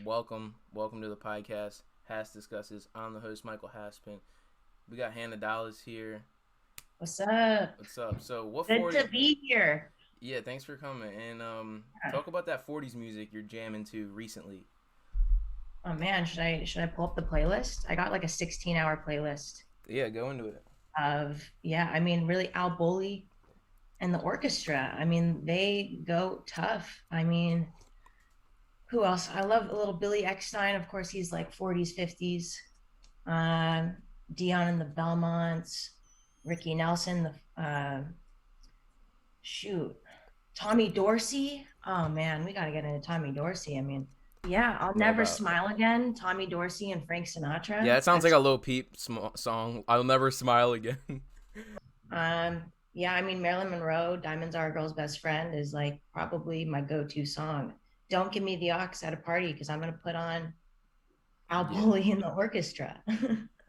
Welcome to the podcast, HASSDISCUSSES. I'm the host, Michael Haspin. We got Hannah Dallas here. What's up? What's up? So, what Good 40? to be here. Yeah, thanks for coming. And Yeah. talk about that 40s music you're jamming to recently. Oh man, should I pull up the playlist? I got like a 16-hour playlist Yeah, go into it. of really Al Boli and the orchestra. I mean, they go tough. I mean, who else? I love a little Billy Eckstein. Of course, he's like 40s, 50s. Um, Dion and the Belmonts, Ricky Nelson, the shoot, Tommy Dorsey. Oh man, we got to get into Tommy Dorsey. I mean, yeah, I'll All never about. smile again. Tommy Dorsey and Frank Yeah, Sinatra. it sounds like That's a Lil Peep song. I'll never smile again. yeah, I mean Marilyn Monroe, Diamonds Are a Girl's Best Friend is like probably my go-to song. Don't give me the aux at a party because I'm gonna put on Al Yeah, Boli in the orchestra,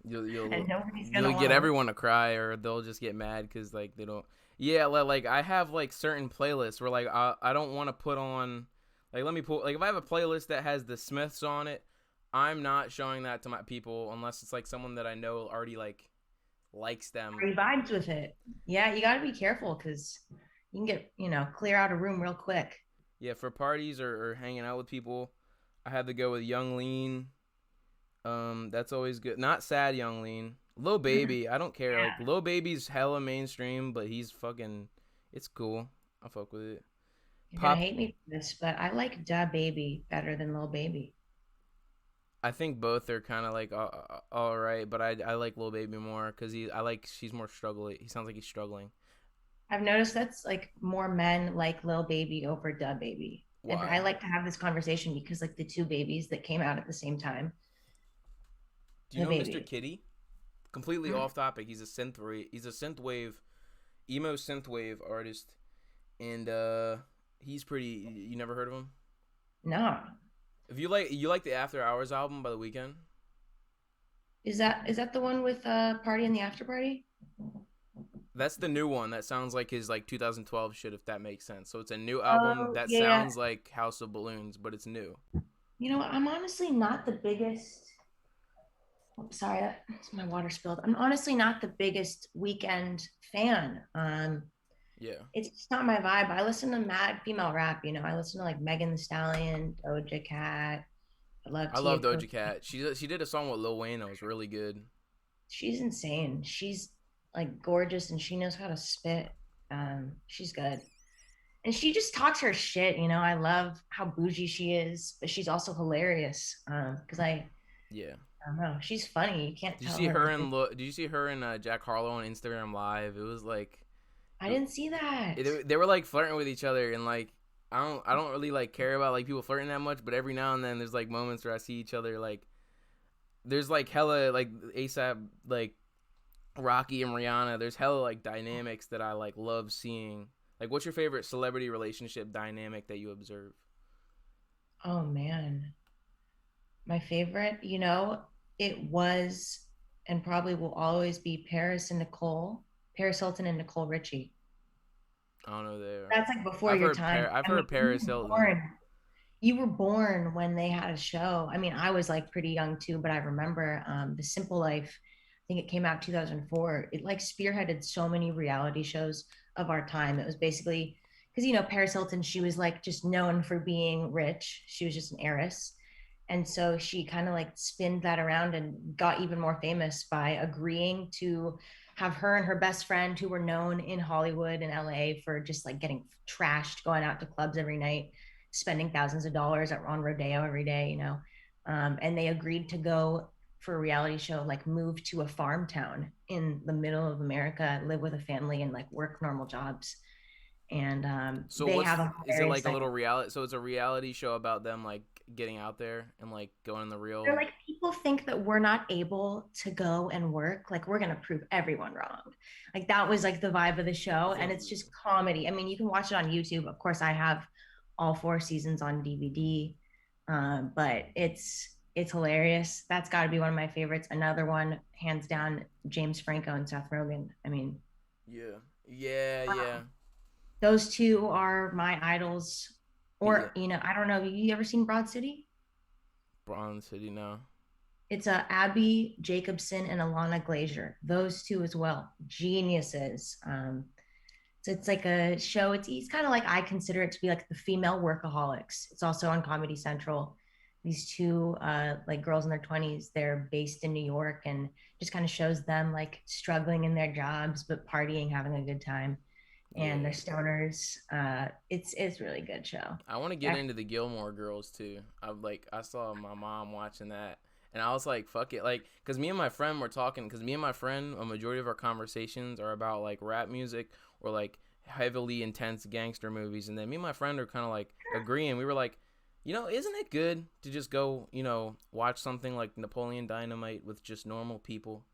you'll and you'll nobody's you'll gonna want get to listen. everyone to cry, or they'll just get mad because like they don't. Yeah, like I have like certain playlists where like I don't want to put on like let me pull like if I have a playlist that has the Smiths on it, I'm not showing that to my people unless it's like someone that I know already like likes them. He vibes with it. Yeah, you got to be careful because you can get clear out a room real quick. Yeah, for parties or hanging out with people, I have to go with Young Lean. That's always good. Not sad Young Lean. Lil Baby, I don't care. Like Yeah, Lil Baby's hella mainstream, but he's fucking. It's cool. I fuck with it. you're gonna Pop. hate me for this, but I like Da Baby better than Lil Baby. I think both are kind of like all right, but I like Lil Baby more because she's more struggling. He sounds like he's struggling. I've noticed that's like more men like Lil Baby over Da Baby. And I Why? like to have this conversation because like the two babies that came out at the same time, Do you the know Mr. baby. Kitty? Completely Mm, off topic. He's a synthwave emo synthwave artist, and he's pretty. You never heard of him? no. If you like the After Hours album by The Weeknd, Is that the one with Party in the After Party? that's the new one. That sounds like his like 2012 shit, if that makes sense. So it's a new album Oh that yeah. sounds like House of Balloons, but it's new. You know what? I'm honestly not the biggest. Oh, sorry, that's my water spilled. I'm honestly not the biggest weekend fan. Yeah, It's just not my vibe. I listen to mad female rap. I listen to like Megan the Stallion, Doja Cat. I love I Tia love Cook. Doja Cat. She did a song with Lil Wayne that was really good. She's insane. She's like gorgeous and she knows how to spit. She's good. And she just talks her shit. I love how bougie she is, but she's also hilarious. Because Yeah. I don't know, she's funny. You can't Did you tell see her her like and Did you see her and Jack Harlow on Instagram Live? It was like I didn't see that. they were like flirting with each other, and like I don't really like care about like people flirting that much, but every now and then there's like moments where I see each other like there's like hella like ASAP like Rocky and Rihanna. There's hella like dynamics that I like love seeing. Like, what's your favorite celebrity relationship dynamic that you observe? Oh man. My favorite, it was and probably will always be Paris Hilton and Nicole Richie. I don't know there. That's like before your time. I've I mean, heard Paris Hilton. you were born when they had a show. I mean, I was like pretty young too, but I remember The Simple Life. I think it came out 2004. It like spearheaded so many reality shows of our time. It was basically because Paris Hilton, she was like just known for being rich. She was just an heiress. And so she kind of like spinned that around and got even more famous by agreeing to have her and her best friend, who were known in Hollywood and LA for just like getting trashed, going out to clubs every night, spending thousands of dollars on rodeo every day. And they agreed to go for a reality show, like move to a farm town in the middle of America, live with a family, and like work normal jobs. And So they have a is it hilarious like a like little reality? So it's a reality show about them like getting out there and like going in the they're real. like people think that we're not able to go and work, like we're going to prove everyone wrong. Like that was like the vibe of the I show, and think it's just comedy. I mean, you can watch it on YouTube. Of course, I have all four seasons on DVD. But it's hilarious. That's got to be one of my favorites. Another one, hands down, James Franco and Seth Rogen. I mean, yeah, yeah. those two are my idols. Yeah. Or I don't know, you ever seen Broad City? Bronze City now. It's Abby Jacobson and Alana Glazer. Those two as well, geniuses. So it's like a show. It's kind of like, I consider it to be like the female workaholics. It's also on Comedy Central. These two like girls in their 20s, they're based in New York, and just kind of shows them like struggling in their jobs but partying, having a good time, and they're stoners. It's really good show. I want to get into the Gilmore Girls too. I saw my mom watching that, and I was like, fuck it, like, because me and my friend were talking, because me and my friend, a majority of our conversations are about like rap music or like heavily intense gangster movies, and then me and my friend are kind of like agreeing. We were like, isn't it good to just go, watch something like Napoleon Dynamite with just normal people?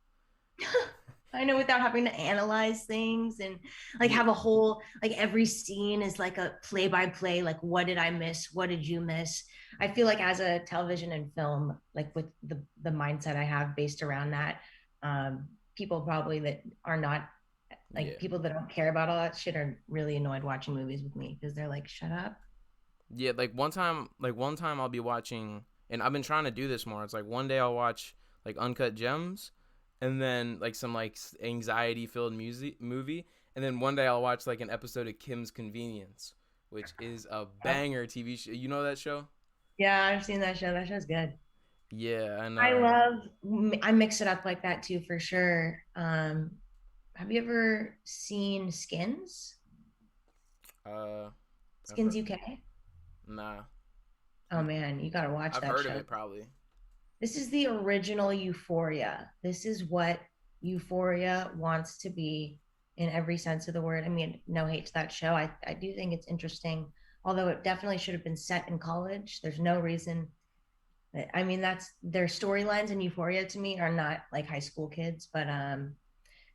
I know, without having to analyze things and like have a whole, like every scene is like a play by play, like what did I miss, what did you miss. I feel like as a television and film, like with the mindset I have based around that, people probably that are not like people that don't care about all that shit are really annoyed watching movies with me, because they're like, shut up. Yeah, like one time I'll be watching, and I've been trying to do this more. It's like one day I'll watch like Uncut Gems, and then like some like anxiety filled movie, and then one day I'll watch like an episode of Kim's Convenience, which is a banger TV show. You know that show? Yeah, I've seen that show. That show's good. Yeah, I know. I mix it up like that too, for sure. Have you ever seen Skins? Skins UK? Nah. Oh man, you gotta watch that show. I've heard of it probably. This is the original Euphoria. This is what Euphoria wants to be in every sense of the word. I mean, no hate to that show. I do think it's interesting, although it definitely should have been set in college. There's no reason. I mean, that's their storylines in Euphoria to me are not like high school kids, but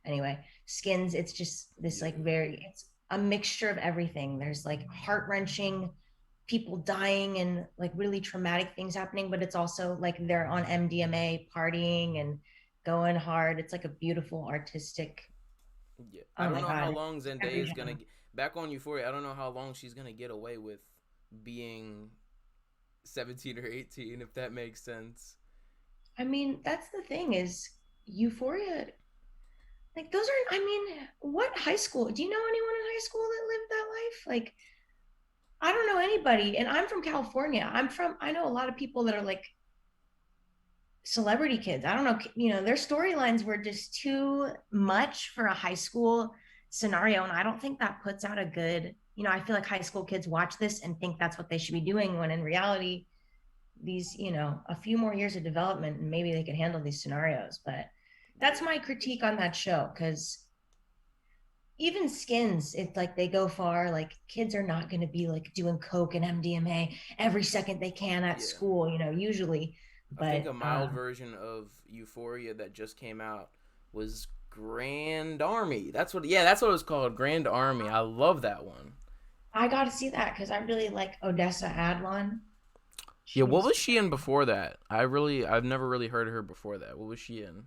anyway, Skins, it's just this like it's a mixture of everything. There's like heart-wrenching people dying and like really traumatic things happening, but it's also like they're on MDMA partying and going hard. It's like a beautiful artistic. Yeah, I don't know how long Zendaya is gonna back on Euphoria. I don't know how long she's gonna get away with being 17 or 18, if that makes sense. I mean, that's the thing is Euphoria. Like those are. I mean, what high school? Do you know anyone in high school that lived that life? Like, I don't know anybody, and I'm from California. I know a lot of people that are like celebrity kids. I don't know, their storylines were just too much for a high school scenario. And I don't think that puts out a good, I feel like high school kids watch this and think that's what they should be doing, when in reality, these, a few more years of development and maybe they could handle these scenarios. But that's my critique on that show, because even Skins, it's like they go far. Like kids are not going to be like doing coke and MDMA every second they can at school, usually. But I think a mild version of Euphoria that just came out was Grand Army. That's what it was called, Grand Army. I love that one. I got to see that because I really like Odessa Adlon. What was she in before that? I've never really heard of her before that. What was she in?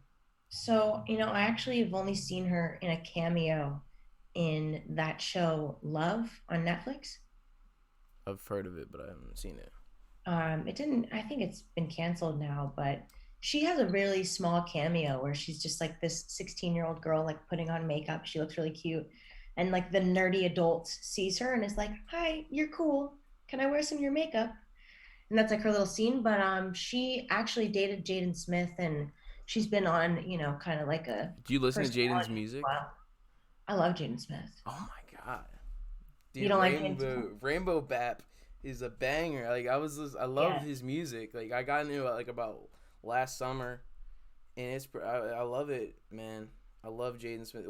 So, I actually have only seen her in a cameo in that show Love on Netflix. I've heard of it, but I haven't seen it. I think it's been canceled now, but she has a really small cameo where she's just like this 16-year-old girl, like putting on makeup. She looks really cute. And like the nerdy adult sees her and is like, hi, you're cool. Can I wear some of your makeup? And that's like her little scene. But she actually dated Jaden Smith, and she's been on, kind of like a. Do you listen to Jaden's music? I love Jaden Smith. Oh my God. Dude, you don't like Jaden? Rainbow Bap is a banger. Like I love his music. Like I got into it like about last summer, and I love it, man. I love Jaden Smith.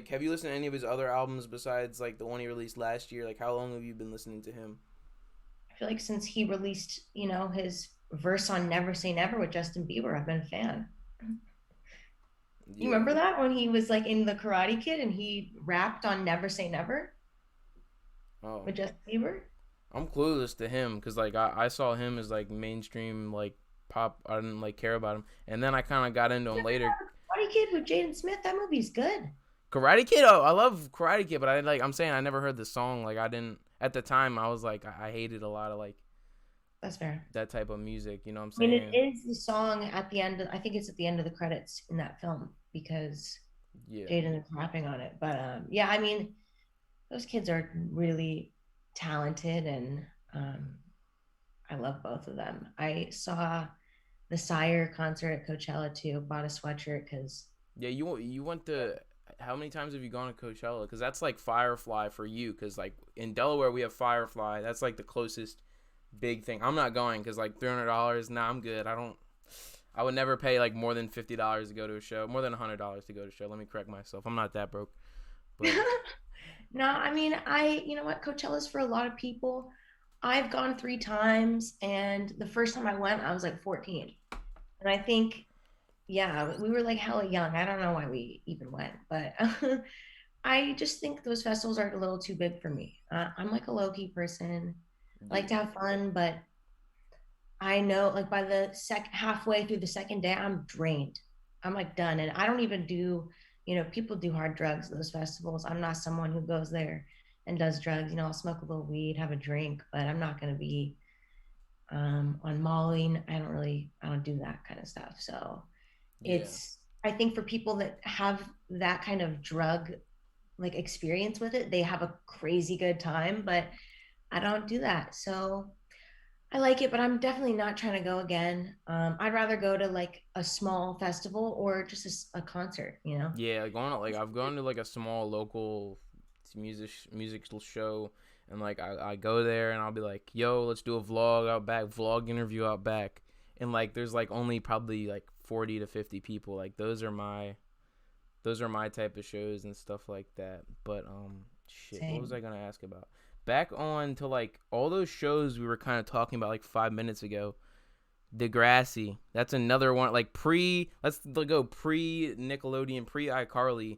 Have you listened to any of his other albums besides like the one he released last year? Like how long have you been listening to him? I feel like since he released, his verse on Never Say Never with Justin Bieber, I've been a fan. You remember that when he was like in The Karate Kid and he rapped on Never Say Never? Oh. With Justin Bieber? I'm clueless to him because like I saw him as like mainstream like pop. I didn't like care about him, and then I kind of got into him later. Karate Kid with Jaden Smith, that movie's good. Karate Kid, oh, I love Karate Kid, but I'm saying I never heard the song. Like I didn't at the time. I was like I hated a lot of like That's fair. that type of music. You know what I'm I mean, it saying? is the song at the end. I think it's at the end of the credits in that film because Yeah. Jaden is rapping on it. But yeah, I mean, those kids are really talented, and um, I love both of them. I saw the Sire concert at Coachella too. Bought a sweatshirt because Yeah, you went to how many times have you gone to Coachella? Because that's like Firefly for you. Because like in Delaware we have Firefly. That's like the closest big thing. I'm not going because like $300. Nah, I'm good. I don't. I would never pay like more than $50 to go to a show. More than $100 to go to a show. Let me correct myself. I'm not that broke. But no, I mean, you know what, Coachella's for a lot of people. I've gone 3 times, and the first time I went, I was like 14, and I think, yeah, we were like hella young. I don't know why we even went, but I just think those festivals are a little too big for me. I'm like a low key person. I like to yeah, have fun, but I know like by the halfway through the second day, I'm drained. I'm like done. And I don't even do, people do hard drugs at those festivals. I'm not someone who goes there and does drugs. I'll smoke a little weed, have a drink, but I'm not going to be on Molly. I don't do that kind of stuff. So yeah, I think for people that have that kind of drug like experience with it, they have a crazy good time, but I don't do that. So I like it, but I'm definitely not trying to go again. I'd rather go to like a small festival or just a concert, you know? yeah. Going to, like I've gone to like a small local musical show, and like I go there and I'll be like, yo, let's do a vlog interview out back, and like there's like only probably like 40 to 50 people. Like those are my type of shows and stuff like that. But shit, what was Same. I gonna ask about? Back on to like all those shows we were kind of talking about like 5 minutes ago. Degrassi, that's another one. Like let's go pre Nickelodeon, pre iCarly,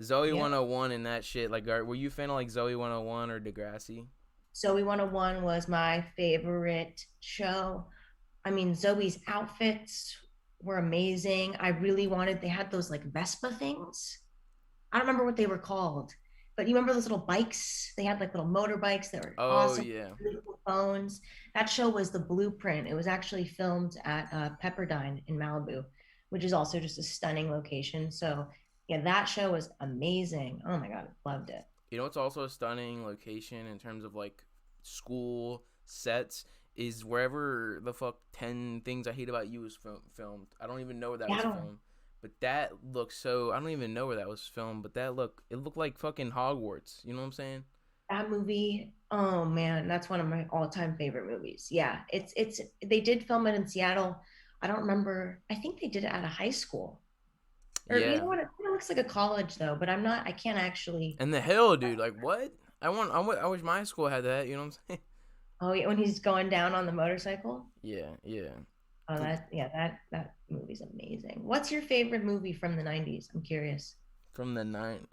Zoe Yeah. 101 and that shit. Like, were you a fan of like Zoe 101 or Degrassi? Zoe 101 was my favorite show. I mean, Zoe's outfits were amazing. They had those like Vespa things. I don't remember what they were called, but you remember those little bikes? They had like little motorbikes that were Oh awesome. yeah, Really cool phones. That show was the blueprint. It was actually filmed at Pepperdine in Malibu, which is also just a stunning location. So yeah, that show was amazing. Oh my god, loved it. you know it's also a stunning location in terms of like school sets is wherever the fuck 10 Things I Hate About You was filmed. I don't even know where that was Yeah, filmed. But that looks so I don't even know where that was filmed, but it looked like fucking Hogwarts. You know what I'm saying? that movie. Oh man, that's one of my all-time favorite movies. Yeah, it's they did film it in Seattle. I don't remember. I think they did it at a high school. Or you Yeah. know what? It kind of looks like a college though, but I can't actually. And the hill, dude, like what? I wish my school had that, you know what I'm saying? Oh, yeah, when he's going down on the motorcycle. Yeah, yeah. Oh, that movie's amazing. What's your favorite movie from the 90s? I'm curious. From the nine.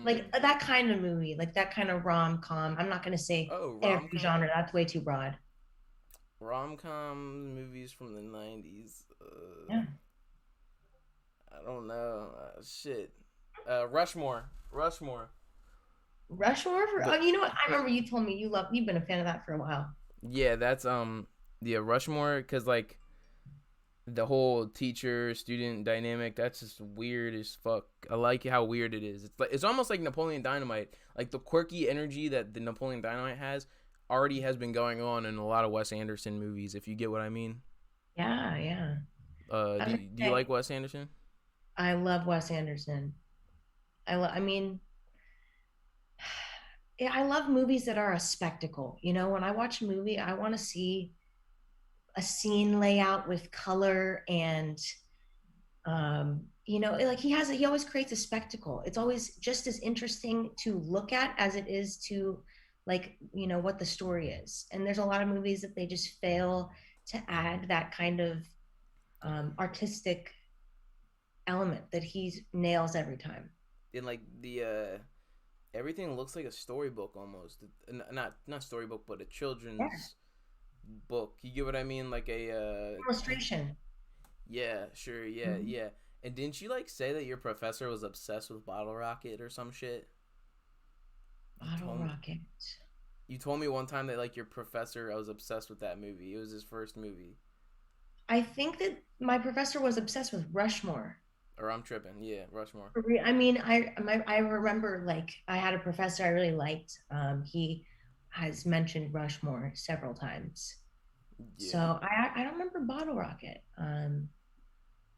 Like mm. that kind of movie, like that kind of rom-com. I'm not gonna say Oh, rom every genre. com. That's way too broad. Rom com movies from the 90s. Yeah. I don't know. Shit. Rushmore. Rushmore. Rushmore for, oh, The you know what? I remember you told me you've been a fan of that for a while. Yeah, that's yeah, Rushmore cuz like the whole teacher student dynamic, that's just weird as fuck. I like how weird it is. It's almost like Napoleon Dynamite. Like the quirky energy that the Napoleon Dynamite has already has been going on in a lot of Wes Anderson movies, if you get what I mean. Yeah, yeah. I was Do you gonna like say, Wes Anderson? I love Wes Anderson. I mean, yeah, I love movies that are a spectacle. When I watch a movie, I want to see a scene layout with color and like he always creates a spectacle. It's always just as interesting to look at as it is to like, what the story is. And there's a lot of movies that they just fail to add that kind of artistic element that he nails every time. And like the everything looks like a storybook almost. Not storybook, but a Yeah. children's book. You get what I mean? Like a Illustration. yeah, sure, yeah, Mhm. yeah. And didn't you like say that your professor was obsessed with Bottle Rocket or some shit? You Bottle told me. Rocket. You told me one time that like your professor, I was obsessed with that movie. It was his first movie. I think that my professor was obsessed with Rushmore. Or I'm tripping. Yeah, Rushmore. I mean, I remember like I had a professor I really liked. He has mentioned Rushmore several times. Yeah. So I don't remember Bottle Rocket.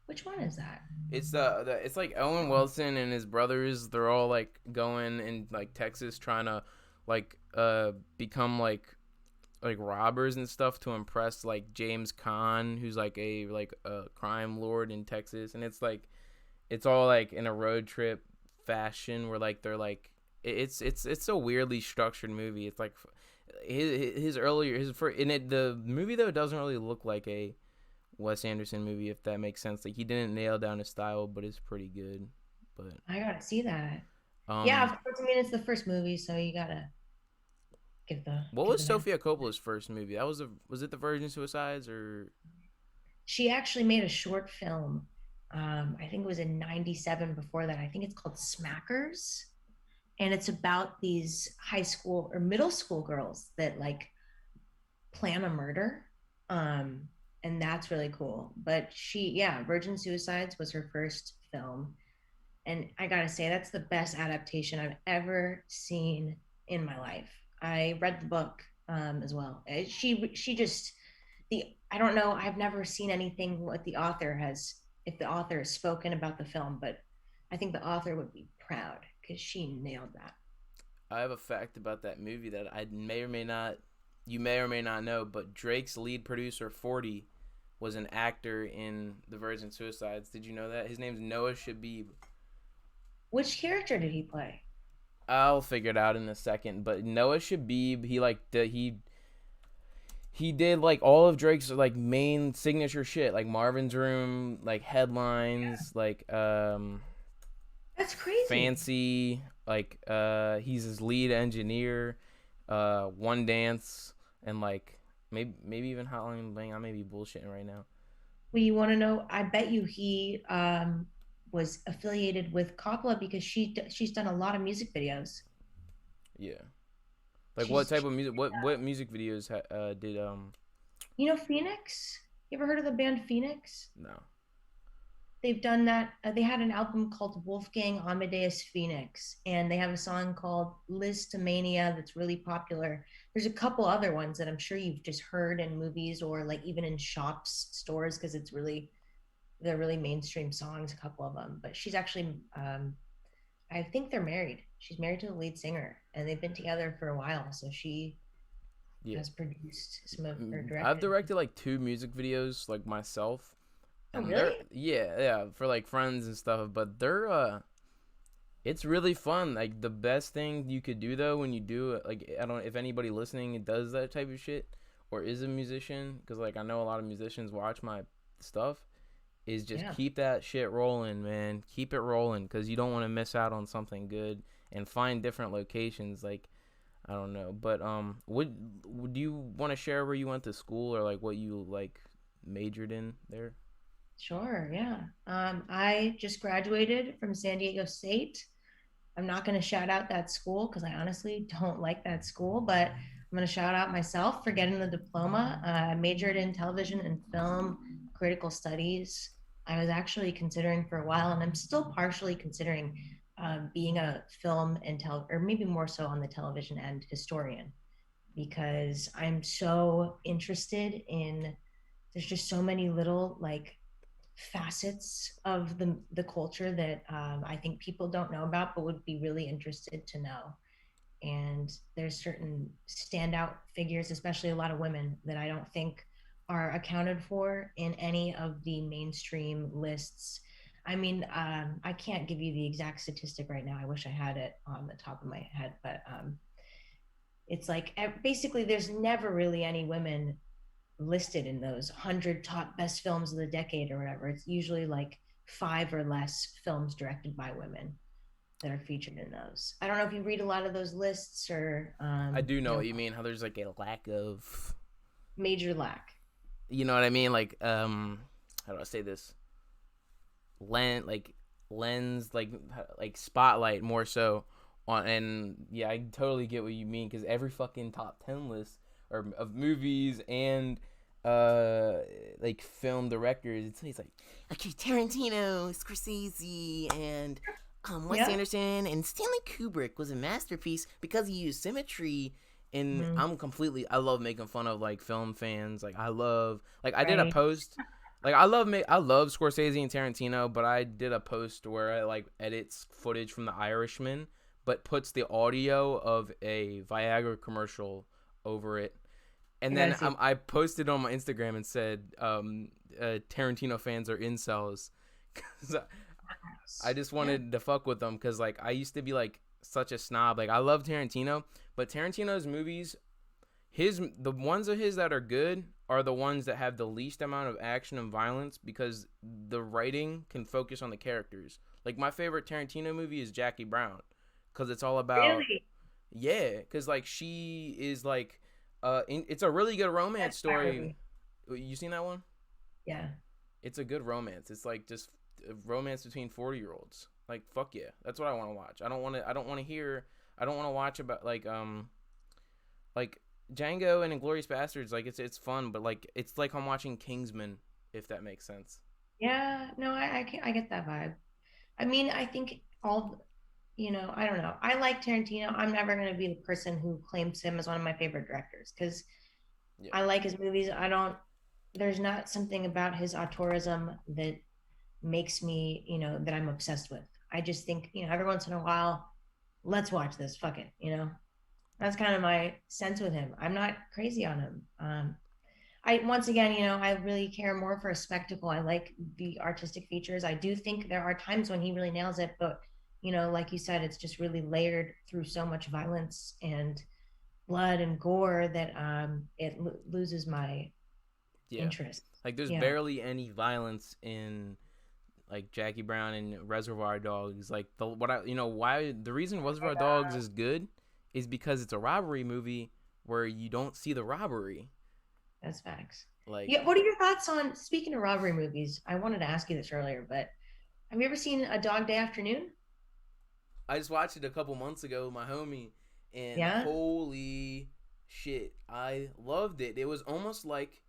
Which one is that? It's it's like Owen Wilson and his brothers. They're all like going in like Texas trying to like become like robbers and stuff to impress like James Caan, who's like a crime lord in Texas, and it's all like in a road trip fashion where like they're like it's a weirdly structured movie. It's like his earlier his first in it the movie though doesn't really look like a Wes Anderson movie, if that makes sense. Like he didn't nail down his style, but it's pretty good. But I gotta see that. Yeah, um, of course. I mean, it's the first movie, so you gotta what give was the man. Sofia Coppola's first movie? That was it the Virgin Suicides or She actually made a short film. I think it was in '97. Before that, I think it's called Smackers, and it's about these high school or middle school girls that like plan a murder. Um, and that's really cool. But yeah, Virgin Suicides was her first film. And I gotta say, that's the best adaptation I've ever seen in my life. I read the book as well. She just the I don't know. I've never seen anything what the author has. If the author has spoken about the film, but I think the author would be proud because she nailed that. I have a fact about that movie that I may or may not you may or may not know, but Drake's lead producer 40 was an actor in the Virgin Suicides. Did you know that? His name's Noah Shabib. Which character did he play? I'll figure it out in a second, but Noah Shabib, he did like all of Drake's like main signature shit, like Marvin's Room, like Headlines, like That's crazy. Fancy, like he's his lead engineer, One Dance, and like maybe even Hotline Bling. I may be bullshitting right now. Well, you want to know? I bet you he was affiliated with Coppola because she's done a lot of music videos. Yeah. Like what She's, type of music? What music videos did you know, Phoenix. You ever heard of the band Phoenix? no. They've done that. They had an album called Wolfgang Amadeus Phoenix, and they have a song called Listomania that's really popular. There's a couple other ones that I'm sure you've just heard in movies or like even in shops, stores, because they're really mainstream songs. A couple of them, but she's actually, I think they're married. She's married to the lead singer, and they've been together for a while. So she Yeah. has produced some of or I've directed. directed like 2 music videos like myself, Oh, and they're really? yeah for like friends and stuff. But they're it's really fun. Like the best thing you could do though when you do it, like I don't if anybody listening does that type of shit or is a musician, because like I know a lot of musicians watch my stuff, is just Yeah. keep that shit rolling, man. Keep it rolling, because you don't want to miss out on something good, and find different locations. Like I don't know, but would you want to share where you went to school or like what you like majored in there? Sure, yeah. I just graduated from San Diego State. I'm not going to shout out that school because I honestly don't like that school, but I'm going to shout out myself for getting the diploma. I majored in television and film critical studies. I was actually considering for a while, and I'm still partially considering being a film and or maybe more so on the television end historian because I'm so interested in. There's just so many little like facets of the culture that I think people don't know about, but would be really interested to know. And there's certain standout figures, especially a lot of women, that I don't think are accounted for in any of the mainstream lists. I mean, I can't give you the exact statistic right now. I wish I had it on the top of my head, but it's like basically there's never really any women listed in those 100 top best films of the decade or whatever. It's usually like five or less films directed by women that are featured in those. I don't know if you read a lot of those lists or I do know what you mean. How there's like a lack of, major lack. you know what I mean? Like how do I say this? Lens like spotlight more so And yeah, I totally get what you mean, because every fucking top 10 list or of movies and like film directors, it's like, okay, Tarantino, Scorsese, and Wes Yeah. Anderson and Stanley Kubrick was a masterpiece because he used symmetry. And Mm-hmm. I love making fun of like film fans. Like I love, like I did a Right. post, like I love Scorsese and Tarantino, but I did a post where I like edits footage from The Irishman, but puts the audio of a Viagra commercial over it. I And gotta then see. I posted on my Instagram and said, Tarantino fans are incels. Cause I just Yeah. wanted to fuck with them, because like I used to be like such a snob. Like I love Tarantino, but Tarantino's movies, the ones of his that are good are the ones that have the least amount of action and violence, because the writing can focus on the characters. Like my favorite Tarantino movie is Jackie Brown, because it's all about, Really? yeah, because like she is like, it's a really good romance That's that story. movie. You seen that one? Yeah. It's a good romance. It's like just a romance between 40-year-olds. Like fuck yeah, that's what I want to watch. I don't want to. I don't want to hear. I don't want to watch about like Django and Inglorious Bastards. Like it's fun, but like it's like I'm watching Kingsman, if that makes sense. Yeah. No, I get that vibe. I mean, I think all, I don't know. I like Tarantino. I'm never going to be the person who claims him as one of my favorite directors because Yeah, I like his movies. I don't, there's not something about his auteurism that makes me, that I'm obsessed with. I just think, every once in a while, let's watch this. Fuck it. That's kind of my sense with him. I'm not crazy on him. I once again, I really care more for a spectacle. I like the artistic features. I do think there are times when he really nails it, but like you said, it's just really layered through so much violence and blood and gore that it loses my yeah. interest. Like there's Yeah. barely any violence in like Jackie Brown and Reservoir Dogs. Like why the reason Reservoir Dogs is good is because it's a robbery movie where you don't see the robbery. That's facts. Like Yeah. What are your thoughts on, speaking of robbery movies? I wanted to ask you this earlier, but have you ever seen A Dog Day Afternoon? I just watched it a couple months ago with my homie, and Yeah. holy shit, I loved it. It was almost like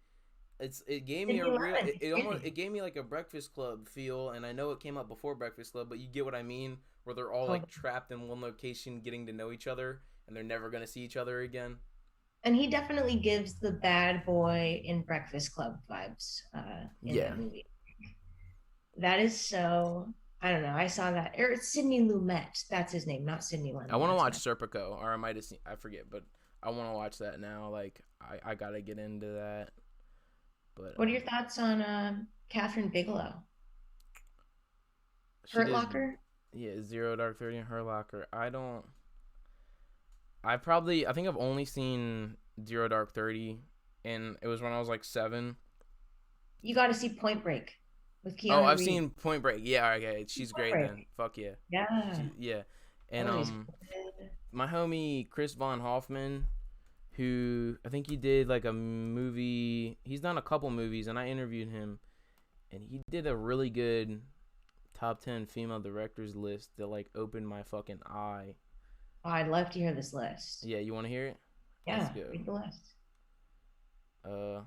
it gave me a Sydney real Lemon. it gave me like a Breakfast Club feel, and I know it came up before Breakfast Club, but you get what I mean, where they're all like Totally. trapped in one location, getting to know each other, and they're never gonna see each other again. And he definitely gives the bad boy in Breakfast Club vibes in Yeah, that movie. That is so. I don't know. I saw that. Or it's Sidney Lumet. That's his name, not Sidney I Lemon. want to That's watch my. Serpico, or I might have seen, I forget, but I want to watch that now. Like I gotta get into that, but What are your thoughts on Catherine Bigelow? she Hurt did, Locker? yeah, Zero Dark 30 in Her Locker. I think I've only seen Zero Dark 30, and it was when I was like 7. You got to see Point Break with Oh, Keanu I've Reeves. seen Point Break. Yeah, okay, she's Point great then. Break. Fuck yeah, Yeah. yeah. That And movie's good. my homie Chris Von Hoffman, who I think he did like a movie. He's done a couple movies, and I interviewed him, and he did a really good top 10 female directors list that like opened my fucking eye. Oh, I'd love to hear this list. Yeah, you want to hear it? Let's Yeah, go. read the list. Uh,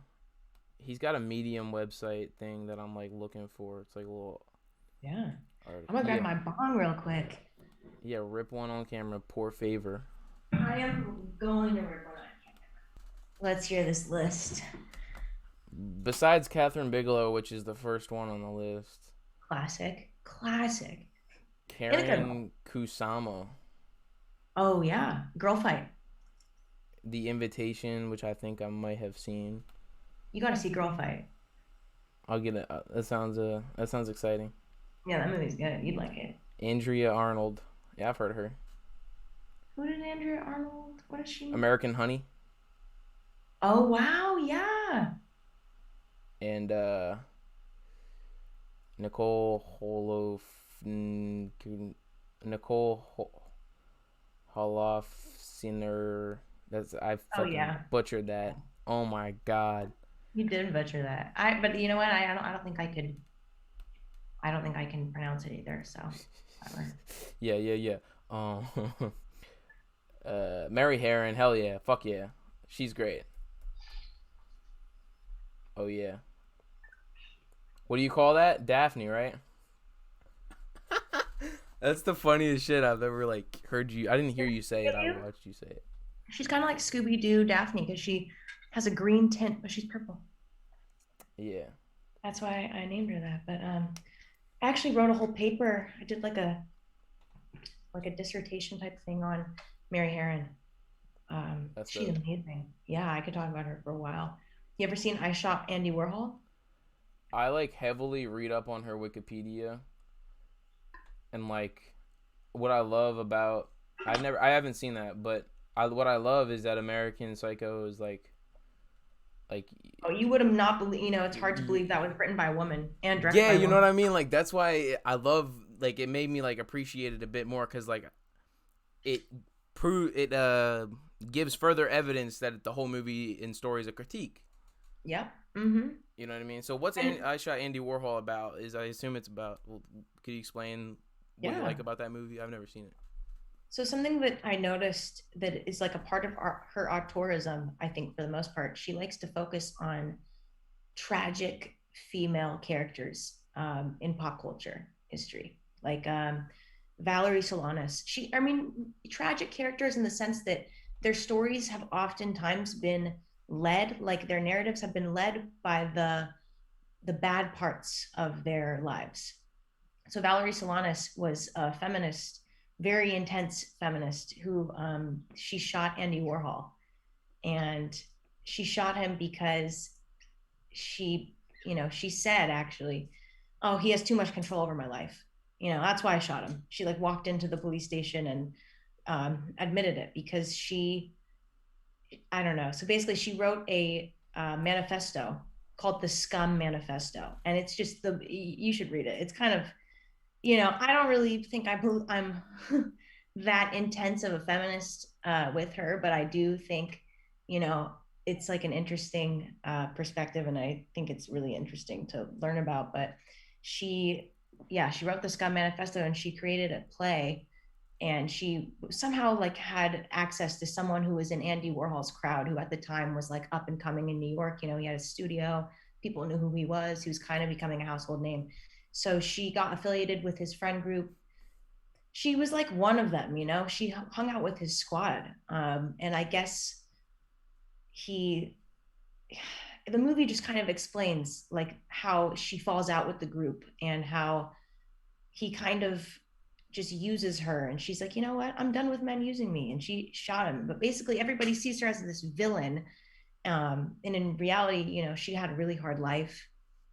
he's got a Medium website thing that I'm like looking for. It's like a little Yeah. art. I'm gonna grab Yeah, my bong real quick. yeah. Rip one on camera. Poor favor. I am going to rip one. Let's hear this list. Besides Catherine Bigelow, which is the first one on the list, Classic. Classic. And a good one. Karen Kusama, Oh yeah. Girl fight. The Invitation, which I think I might have seen. You gotta see Girl Fight. I'll get it. That sounds exciting. Yeah, that movie's good. You'd like it. Andrea Arnold. Yeah, I've heard of her. Who did Andrea Arnold? What is she? American Honey. Oh wow, yeah. And Nicole Holof Nicole Holofcener. That's I Oh fucking yeah. butchered that. Oh my god. You did butcher that. But you know what? I don't think I could. I don't think I can pronounce it either. So, whatever. Yeah, yeah, yeah. Mary Herron, hell yeah, fuck yeah, she's great. Oh yeah. What do you call that? Daphne, right? That's the funniest shit I've ever like heard you. I didn't hear you say it. I watched you say it. She's kind of like Scooby Doo Daphne because she has a green tint, but she's purple. Yeah. That's why I named her that. But I actually wrote a whole paper. I did like a dissertation type thing on Mary Herron. That's She's dope. amazing. Yeah, I could talk about her for a while. You ever seen I Shop Andy Warhol? I like heavily read up on her Wikipedia and like what I love about I haven't seen that, but what I love is that American Psycho is like Oh, you would have not believe. You know, it's hard to believe that was written by a woman and directed yeah, by a you know woman. what I mean? Like that's why I love like it made me like appreciate it a bit more cuz like it it gives further evidence that the whole movie and story is a critique. Yep. Mm-hmm. You know what I mean? So what's And I Shot Andy Warhol about? Is I assume it's about. Well, could you explain what you yeah. like about that movie? I've never seen it. So something that I noticed that is like a part of her auteurism, I think for the most part, she likes to focus on tragic female characters in pop culture history, like Valerie Solanas. I mean, tragic characters in the sense that their stories have oftentimes been led, like their narratives have been led by the bad parts of their lives. So Valerie Solanas was a feminist, very intense feminist who she shot Andy Warhol, and she shot him because she, she said actually, oh, he has too much control over my life. That's why I shot him. She like walked into the police station and admitted it because I don't know. So basically, she wrote a manifesto called the Scum Manifesto, and it's just you should read it. It's kind of, I don't really think I'm that intense of a feminist with her, but I do think, you know, it's like an interesting perspective, and I think it's really interesting to learn about. But she, yeah, she wrote the Scum Manifesto, and she created a play, and she somehow like had access to someone who was in Andy Warhol's crowd, who at the time was like up and coming in New York. He had a studio, people knew who he was. He was kind of becoming a household name. So she got affiliated with his friend group. She was like one of them, she hung out with his squad. And I guess he, the movie just kind of explains like how she falls out with the group and how he kind of just uses her, and she's like, you know what, I'm done with men using me, and she shot him. But basically everybody sees her as this villain, and in reality, she had a really hard life,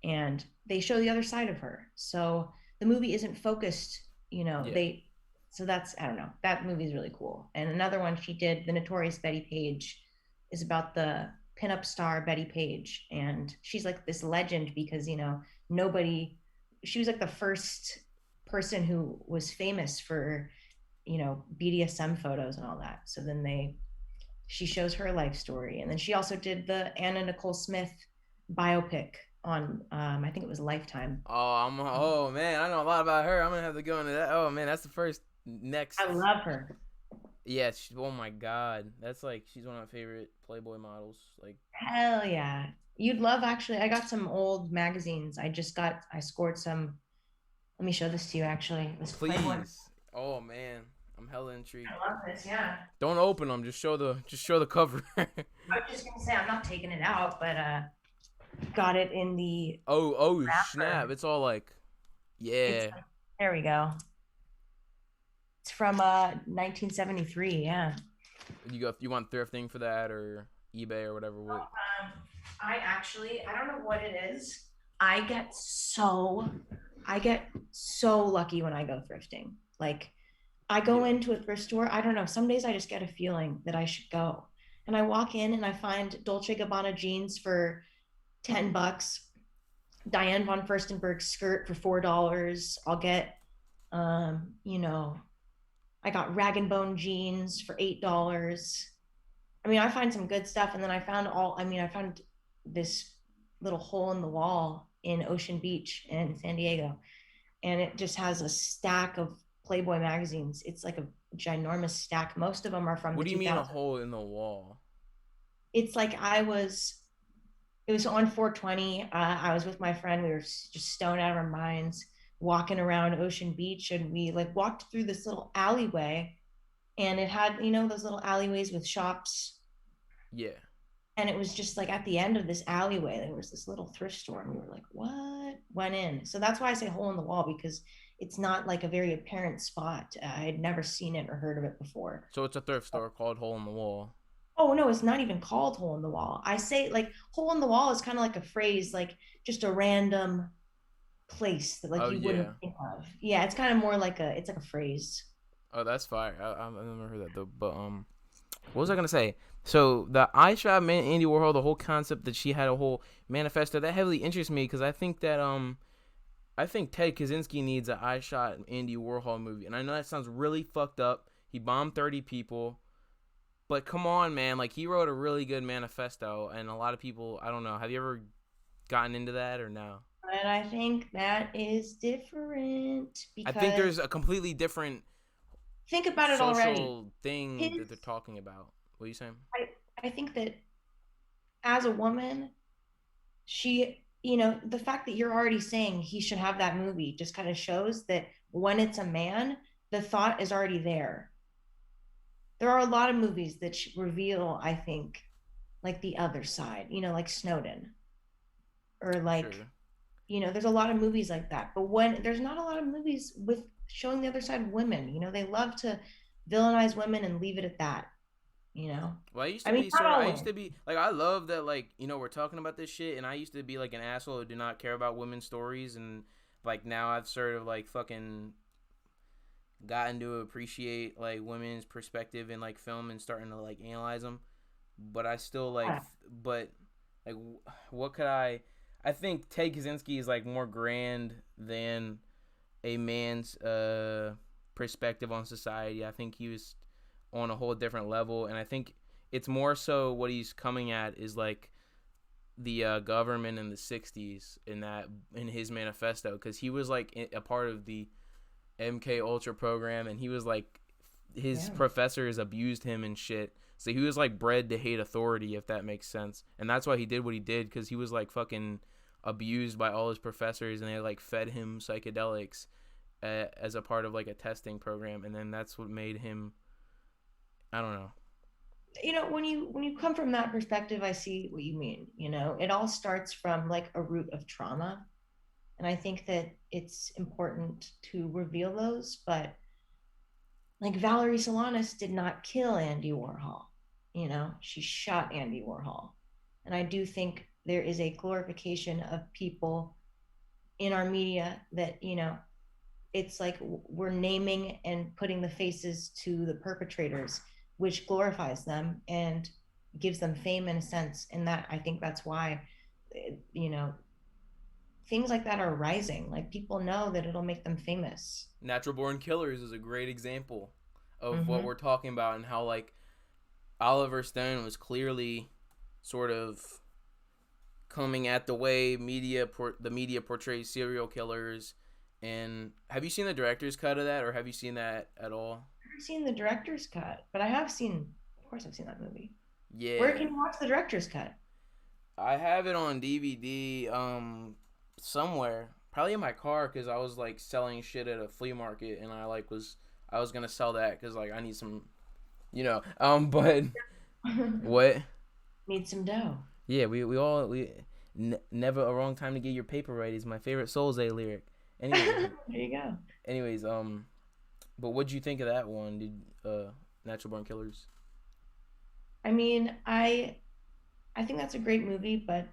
and they show the other side of her. So the movie isn't focused, Yeah. they so that's, I don't know, that movie is really cool. And another one she did, The Notorious Betty Page, is about the pinup star Betty Page, and she's like this legend because nobody, she was like the first person who was famous for BDSM photos and all that. So then she shows her life story, and then she also did the Anna Nicole Smith biopic on I think it was Lifetime. Oh man, I know a lot about her. I'm gonna have to go into that. Oh man, that's the first next. I love her. Yeah. Oh my god, that's like she's one of my favorite Playboy models. Like Hell yeah. You'd love, actually, I got some old magazines. I scored some. Let me show this to you, actually. This Playboy. please. Oh man, I'm hella intrigued. I love this, yeah. Don't open them. Just show the cover. I was just gonna say I'm not taking it out, but got it in the oh wrapper. snap! It's all like It's yeah. There we go. It's from 1973. Yeah. You want thrifting for that or eBay or whatever? What? I don't know what it is. I get so I get so lucky when I go thrifting. Like, I go Yeah. into a thrift store. I don't know. Some days I just get a feeling that I should go. And I walk in and I find Dolce Gabbana jeans for $10, Diane von Furstenberg skirt for $4. I'll get you know, I got Rag and Bone jeans for $8. I mean, I find some good stuff, and then I found this little hole in the wall in Ocean Beach in San Diego, and it just has a stack of Playboy magazines. It's like a ginormous stack. Most of them are from What the do you mean a 2000s. hole in the wall? It's like it was on 420. I was with my friend. We were just stoned out of our minds, walking around Ocean Beach, and we like walked through this little alleyway, and it had, those little alleyways with shops, Yeah. and it was just like at the end of this alleyway there was this little thrift store, and we were like, what? Went in. So that's why I say hole in the wall, because it's not like a very apparent spot. I had never seen it or heard of it before. So it's a thrift store called Hole in the Wall. Oh no, it's not even called hole in the wall. I say like hole in the wall is kind of like a phrase, like just a random place that like Oh you wouldn't yeah. think of. Yeah, it's kind of more like it's like a phrase. Oh, that's fire. I've never heard that though. But what was I gonna say? So the eye shot man, Andy Warhol, the whole concept that she had a whole manifesto that heavily interests me because I think that I think Ted Kaczynski needs an eye shot Andy Warhol movie, and I know that sounds really fucked up. He bombed 30 people, but come on, man, like he wrote a really good manifesto, and a lot of people, I don't know, have you ever gotten into that or no? But I think that is different I think because there's a completely different think about it already. social thing His, that they're talking about. What are you saying? I, I think that as a woman, the fact that you're already saying he should have that movie just kind of shows that when it's a man, the thought is already there. There are a lot of movies that reveal, I think, like the other side, like Snowden, or like, Sure. there's a lot of movies like that. But when there's not a lot of movies with showing the other side of women, they love to villainize women and leave it at that, you know. Well, I used I to mean, be not sort of. I all used women. to be like. I love that. Like we're talking about this shit, and I used to be like an asshole who did not care about women's stories, and like now I've sort of like fucking gotten to appreciate like women's perspective in like film and starting to like analyze them. But I still like. Yeah. But like, what could I? I think Ted Kaczynski is like more grand than a man's perspective on society. I think he was on a whole different level, and I think it's more so what he's coming at is like the government in the 60s in his manifesto, because he was like a part of the MK Ultra program, and he was like his Yeah. professors abused him and shit, so he was like bred to hate authority, if that makes sense, and that's why he did what he did, because he was like fucking abused by all his professors, and they like fed him psychedelics as a part of like a testing program, and then that's what made him, I don't know. When you come from that perspective, I see what you mean. It all starts from like a root of trauma, and I think that it's important to reveal those. But like Valerie Solanas did not kill Andy Warhol. She shot Andy Warhol, and I do think there is a glorification of people in our media that it's like we're naming and putting the faces to the perpetrators, which glorifies them and gives them fame in a sense. And that, I think that's why, you know, things like that are rising. Like people know that it'll make them famous. Natural Born Killers is a great example of what Mm-hmm. we're talking about, and how like Oliver Stone was clearly sort of coming at the way the media portrays serial killers. And have you seen the director's cut of that, or have you seen that at all? I've seen the director's cut, but I have seen, of course, I've seen that movie. Where Yeah, can you watch the director's cut? I have it on DVD somewhere, probably in my car, because I was like selling shit at a flea market, and I was gonna sell that because like I need some, but what? Need some dough. Yeah, never a wrong time to get your paper right is my favorite Soul's A lyric. Anyway, There you go. anyways, but what'd you think of that one? Did Natural Born Killers? I mean, I think that's a great movie, but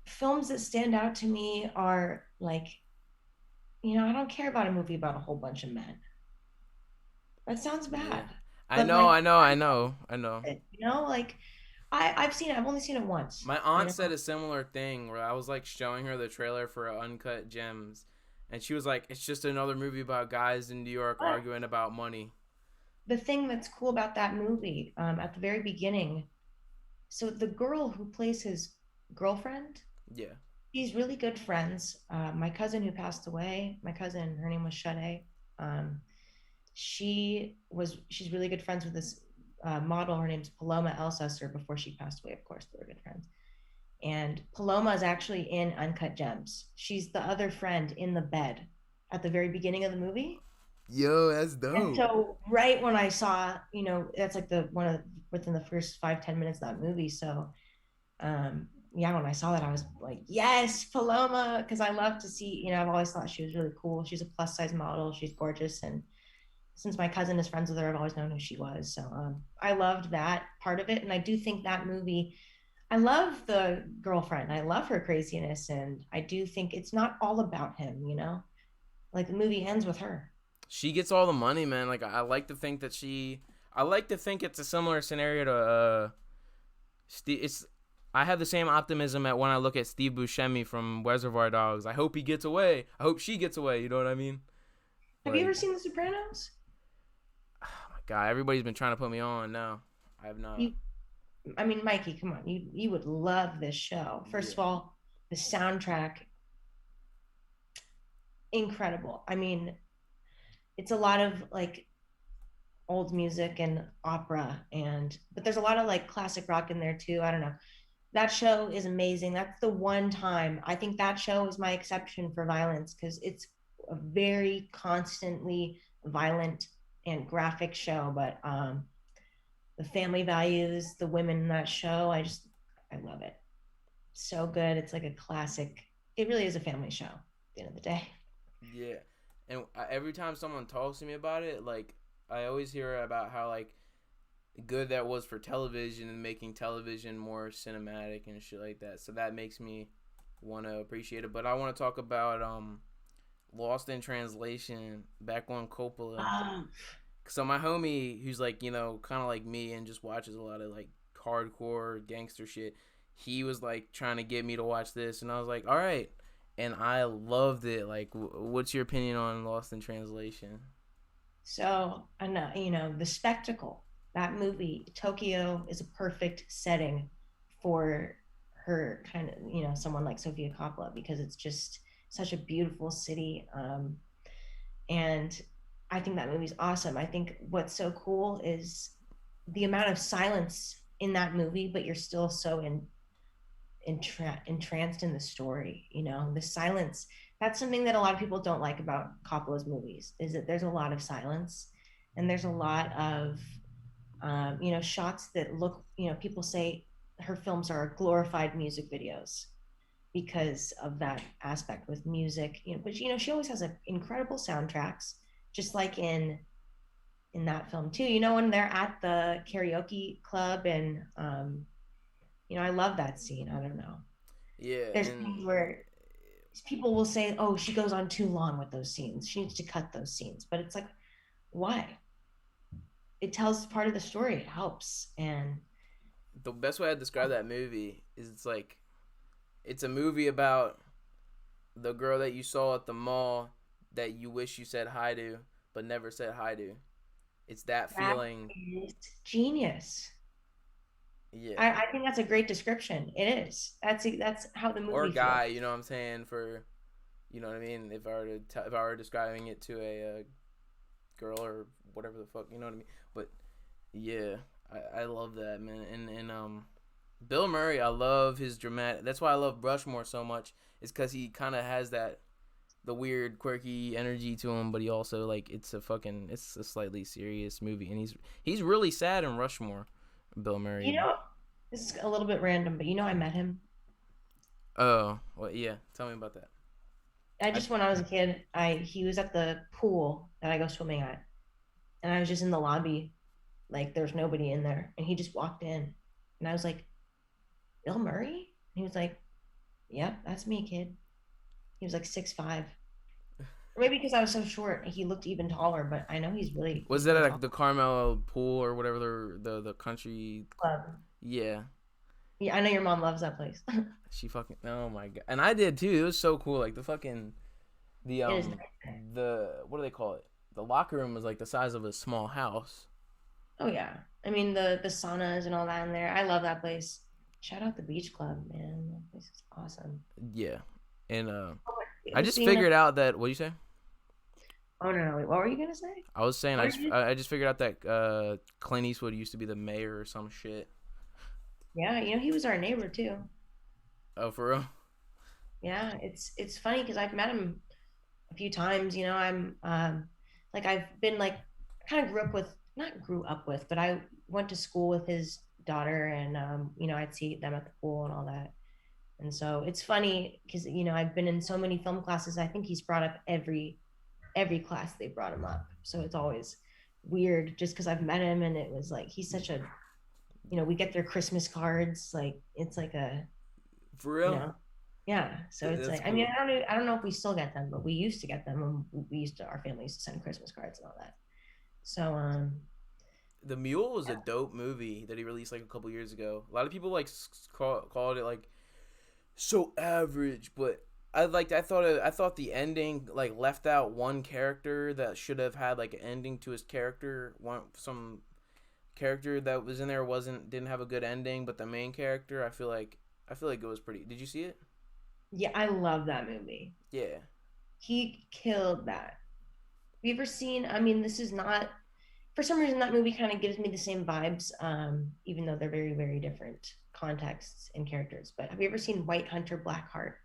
films that stand out to me are like, I don't care about a movie about a whole bunch of men. That sounds Yeah, bad. I But know, like, I know, I know, I know. like I've only seen it once, My you aunt know. said a similar thing where I was like showing her the trailer for Uncut Gems, and she was like, "It's just another movie about guys in New York But arguing about money." the thing that's cool about that movie, at the very beginning, so the girl who plays his girlfriend, Yeah, she's really good friends. My cousin who passed away, her name was Shade. Um, she's really good friends with this model. Her name's Paloma Elsesser. Before she passed away, of course, they were good friends. And Paloma is actually in Uncut Gems. She's the other friend in the bed at the very beginning of the movie. Yo, that's And dope. so right when I saw, that's like the one of within the first 5-10 minutes of that movie. So yeah, when I saw that, I was like, yes, Paloma, because I love to see, I've always thought she was really cool. She's a plus size model. She's gorgeous. And since my cousin is friends with her, I've always known who she was. So I loved that part of it. And I do think that movie, I love the girlfriend. I love her craziness. And I do think it's not all about him. Like the movie ends with her. She gets all the money, man. Like I like to think that I like to think it's a similar scenario to it's. I have the same optimism at when I look at Steve Buscemi from Reservoir Dogs. I hope he gets away. I hope she gets away. You know what I mean? Have you ever seen The Sopranos? Oh my god, everybody's been trying to put me on. No, I have not. I mean, Mikey, come on, you would love this show. First Yeah. of all, the soundtrack, incredible. I mean, it's a lot of like old music and opera, but there's a lot of like classic rock in there too. I don't know. That show is amazing. That's the one time I think that show is my exception for violence, because it's a very constantly violent and graphic show. But the family values, the women in that show, I love it. So good. It's like a classic. It really is a family show at the end of the day. Yeah, and every time someone talks to me about it, like I always hear about how like good that was for television and making television more cinematic and shit like that. So that makes me want to appreciate it. But I want to talk about Lost in Translation back on Coppola. So my homie, who's like kind of like me and just watches a lot of like hardcore gangster shit, he was like trying to get me to watch this, and I was like, all right. And I loved it. Like, what's your opinion on Lost in Translation? So, I know, the spectacle, that movie, Tokyo is a perfect setting for her kind of, someone like Sofia Coppola, because it's just such a beautiful city. And I think that movie's awesome. I think what's so cool is the amount of silence in that movie, but you're still so entranced in the story. The silence. That's something that a lot of people don't like about Coppola's movies, is that there's a lot of silence, and there's a lot of shots that look. People say her films are glorified music videos because of that aspect with music. But she always has incredible soundtracks, just like in that film too. When they're at the karaoke club, and I love that scene. I don't know. Yeah, There's and things where people will say, "Oh, she goes on too long with those scenes. She needs to cut those scenes." But it's like, why? It tells part of the story. It helps. And the best way I describe that movie is it's a movie about the girl that you saw at the mall that you wish you said hi to but never said hi to. It's that that feeling. is genius. Yeah. I think that's a great description. It is. That's how the Or movie feels. guy, you know what I'm saying? For you know what I mean? If I were if I were describing it to a girl or whatever the fuck, you know what I mean? But yeah, I love that, man. And Bill Murray, I love his dramatic. That's why I love Rushmore so much. Is because he kind of has the weird, quirky energy to him, but he also like it's a slightly serious movie, and he's really sad in Rushmore. Bill Murray. You know, this is a little bit random, but I met him. Oh, well, yeah. Tell me about that. I When I was a kid, he was at the pool that I go swimming at, and I was just in the lobby, like there's nobody in there, and he just walked in, and I was like, Bill Murray? And he was like, "Yep, that's me, kid." He was like 6'5". Or maybe because I was so short, he looked even taller. But I know was he's that really at tall. like the Carmel pool or whatever the country. Yeah, Yeah, I know your mom loves that place. she fucking. Oh my god, and I did too. It was so cool. Like the fucking the It is. the what do they call it? The locker room was like the size of a small house. Oh yeah, I mean the saunas and all that in there. I love that place. Shout out the beach club, man. That place is awesome. Yeah, and You I ever just seen figured out that what you say. Oh no, wait, what were you gonna say? I was saying What are you? I just figured out that Clint Eastwood used to be the mayor or some shit. Yeah, he was our neighbor too. Oh, for real? Yeah, it's funny because I've met him a few times. I'm like I've been like kind of grew up with not grew up with, but I went to school with his daughter, and I'd see them at the pool and all that. And so it's funny because I've been in so many film classes. I think he's brought up every class they brought him up. So it's always weird just because I've met him, and it was like he's such a we get their Christmas cards. Like it's like a For you real? know yeah. So it's That's like, I mean, cool. I don't know if we still get them, but we used to get them. We used to our family used to send Christmas cards and all that. So The Mule was a yeah. dope movie that he released like a couple years ago. A lot of people like called it like so average, but I thought the ending like left out one character that should have had like an ending to his character. One some character that was in there didn't have a good ending, but the main character I feel like it was pretty. Did you see it? Yeah, I love that movie. Yeah. He killed that. Have you ever seen? I mean, this is not for some reason that movie kind of gives me the same vibes, even though they're very, very different contexts and characters. But have you ever seen White Hunter Black Heart?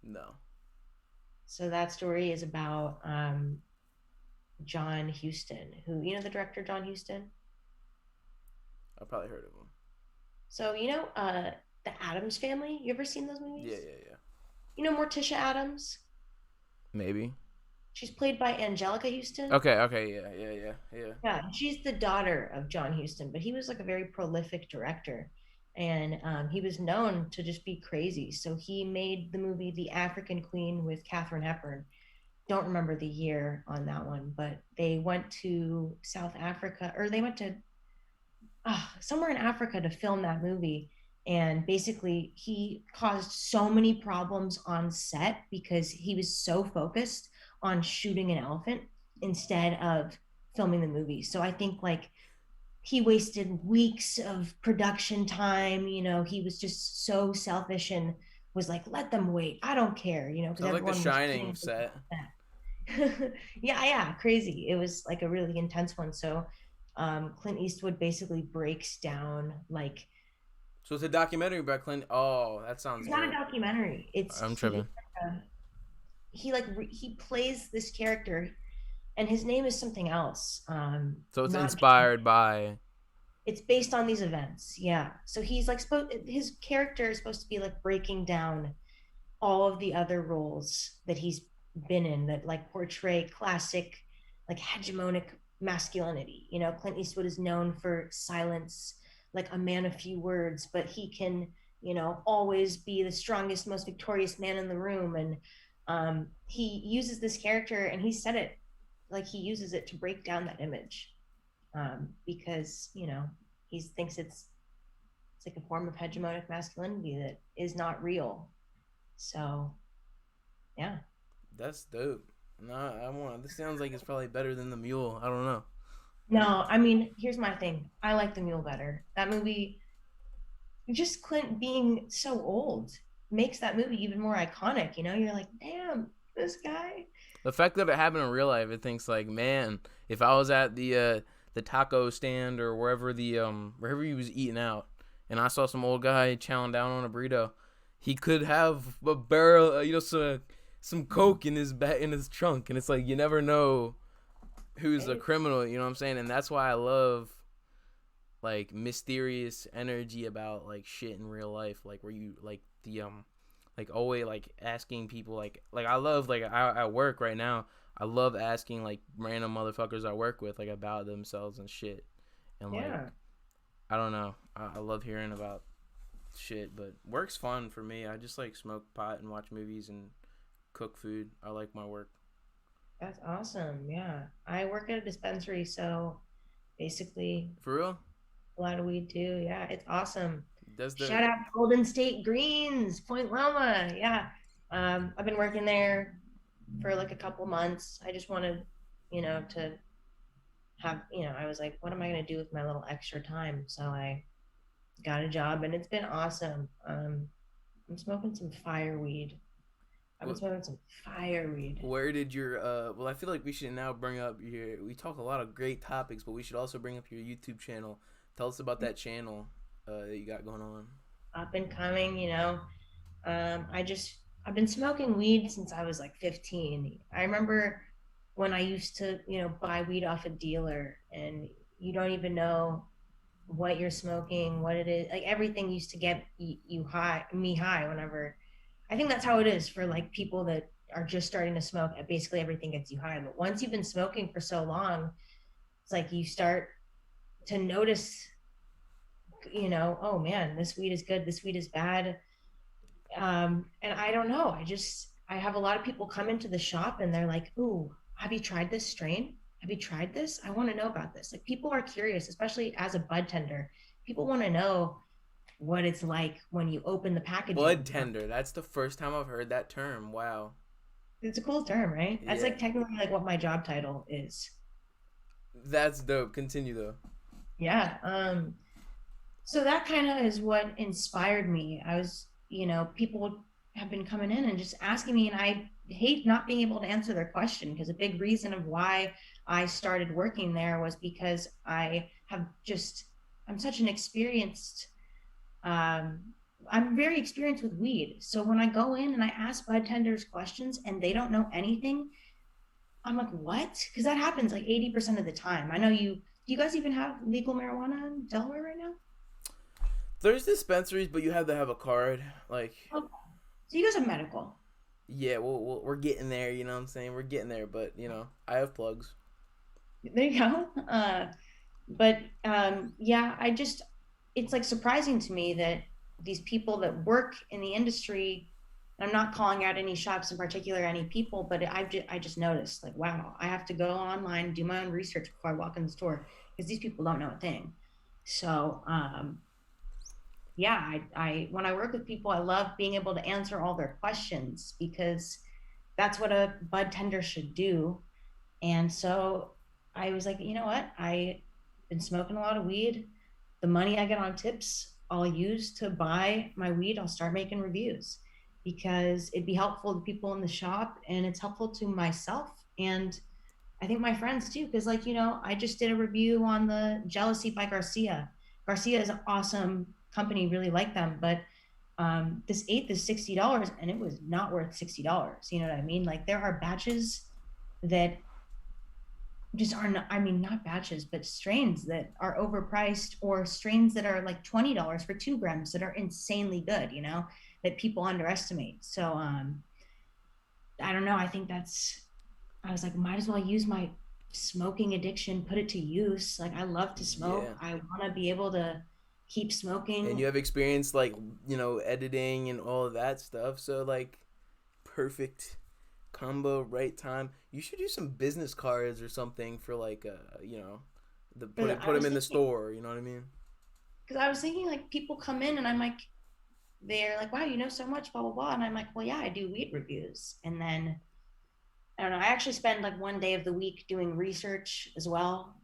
No. So that story is about John Huston, who the director John Huston. I probably heard of him. So the Adams Family. You ever seen those Yeah, movies? yeah, yeah. Morticia Adams. Maybe. She's played by Angelica Houston. Okay, okay, yeah, yeah, yeah, yeah. Yeah, she's the daughter of John Huston, but he was like a very prolific director, and he was known to just be crazy. So he made the movie The African Queen with Katharine Hepburn. Don't remember the year on that one, but they went to South Africa, or they went to somewhere in Africa to film that movie. And basically, he caused so many problems on set because he was so focused on shooting an elephant instead of filming the movie. So I think like he wasted weeks of production time. He was just so selfish and was like, let them wait. I don't care, because Sounds like The everyone was Shining paying set. yeah, yeah, crazy. It was like a really intense one. So Clint Eastwood basically breaks down like So it's a documentary about Clint. Oh, that it's sounds not a dope. documentary. It's I'm tripping. he plays this character, and his name is something else. So it's Not inspired by. it's based on these events. Yeah. So he's like his character is supposed to be like breaking down all of the other roles that he's been in that like portray classic like hegemonic masculinity. Clint Eastwood is known for silence, like a man of few words, but he can, always be the strongest, most victorious man in the room. And he uses this character, and he said it like he uses it to break down that image, because he thinks it's like a form of hegemonic masculinity that is not real. So yeah. That's dope. No, I want. This sounds like it's probably better than The Mule. I don't know. No, I mean, here's my thing. I like The Mule better. That movie, just Clint being so old makes that movie even more iconic. You're like, damn, this guy. The fact that it happened in real life, it thinks like, man, if I was at the taco stand or wherever he was eating out, and I saw some old guy chowing down on a burrito, he could have a barrel, some coke in his trunk, and it's like you never know who's a Right? criminal. You know what I'm saying? And that's why I love like mysterious energy about like shit in real life, like where you like always like asking people like I love like I at work right now. I love asking like random motherfuckers I work with like about themselves and shit. And like Yeah. I don't know. I love hearing about shit, but work's fun for me. I just like smoke pot and watch movies and cook food. I like my work. That's awesome. Yeah. I work at a dispensary, so basically For real? a lot of weed too. Yeah, it's awesome. That's Shout the out Golden State Greens, Point Loma. Yeah. I've been working there for like a couple months. I just wanted, to have, I was like, what am I going to do with my little extra time? So I got a job, and it's been awesome. I'm smoking some fireweed. I've been smoking some fire weed. Where did your well, I feel like we should now bring up your, we talk a lot of great topics, but we should also bring up your YouTube channel. Tell us about that channel that you got going on. Up and coming, you know. I just I've been smoking weed since I was like 15. I remember when I used to, you know, buy weed off a dealer, and you don't even know what you're smoking, what it is. Like everything used to get you high, me high whenever. I think that's how it is for like people that are just starting to smoke. Basically, everything gets you high. But once you've been smoking for so long, it's like you start to notice, you know, oh man, this weed is good, this weed is bad. And I don't know. I have a lot of people come into the shop and they're like, "Ooh, have you tried this strain? Have you tried this? I want to know about this." Like people are curious, especially as a bud tender. People want to know what it's like when you open the packaging. Bud tender. That's the first time I've heard that term. Wow. It's a cool term, right? That's Yeah. like technically like what my job title is. That's dope. Continue though. Yeah. So that kind of is what inspired me. You know, people have been coming in and just asking me, and I hate not being able to answer their question because a big reason of why I started working there was because I'm such an experienced, um, I'm very experienced with weed. So when I go in and I ask bud tenders questions and they don't know anything, I'm like, what? Because that happens like 80% of the time. I know do you guys even have legal marijuana in Delaware right now? There's dispensaries, but you have to have a card. Like, Oh, so you guys have medical. yeah, we're getting there. You know what I'm saying? We're getting there, but you know, I have plugs. There you go. But yeah, it's like surprising to me that these people that work in the industry, I'm not calling out any shops in particular, any people, but I just noticed like, wow, I have to go online, do my own research before I walk in the store because these people don't know a thing. So, yeah, when I work with people, I love being able to answer all their questions because that's what a bud tender should do. And so I was like, you know what? I've been smoking a lot of weed. The money I get on tips, I'll use to buy my weed. I'll start making reviews because it'd be helpful to people in the shop and it's helpful to myself. And I think my friends too, because like, you know, I just did a review on the Jealousy by Garcia. Garcia is an awesome company, really like them, but this eighth is $60 and it was not worth $60. You know what I mean? Like there are batches that just are not, I mean, not batches, but strains that are overpriced or strains that are like $20 for 2 grams that are insanely good, you know, that people underestimate. So I don't know. I was like, might as well use my smoking addiction, put it to use. Like I love to Yeah. smoke. I want to be able to keep And smoking. you have experience like, you know, editing and all of that stuff. So like, perfect combo, right time. You should do some business cards or something for like, you know, I put them was in the thinking, store. You know what I mean? because I was thinking like people come in and I'm like, they're like, wow, you know so much, blah, blah, blah. And I'm like, well, yeah, I do weed reviews. And then I don't know. I actually spend like one day of the week doing research as well.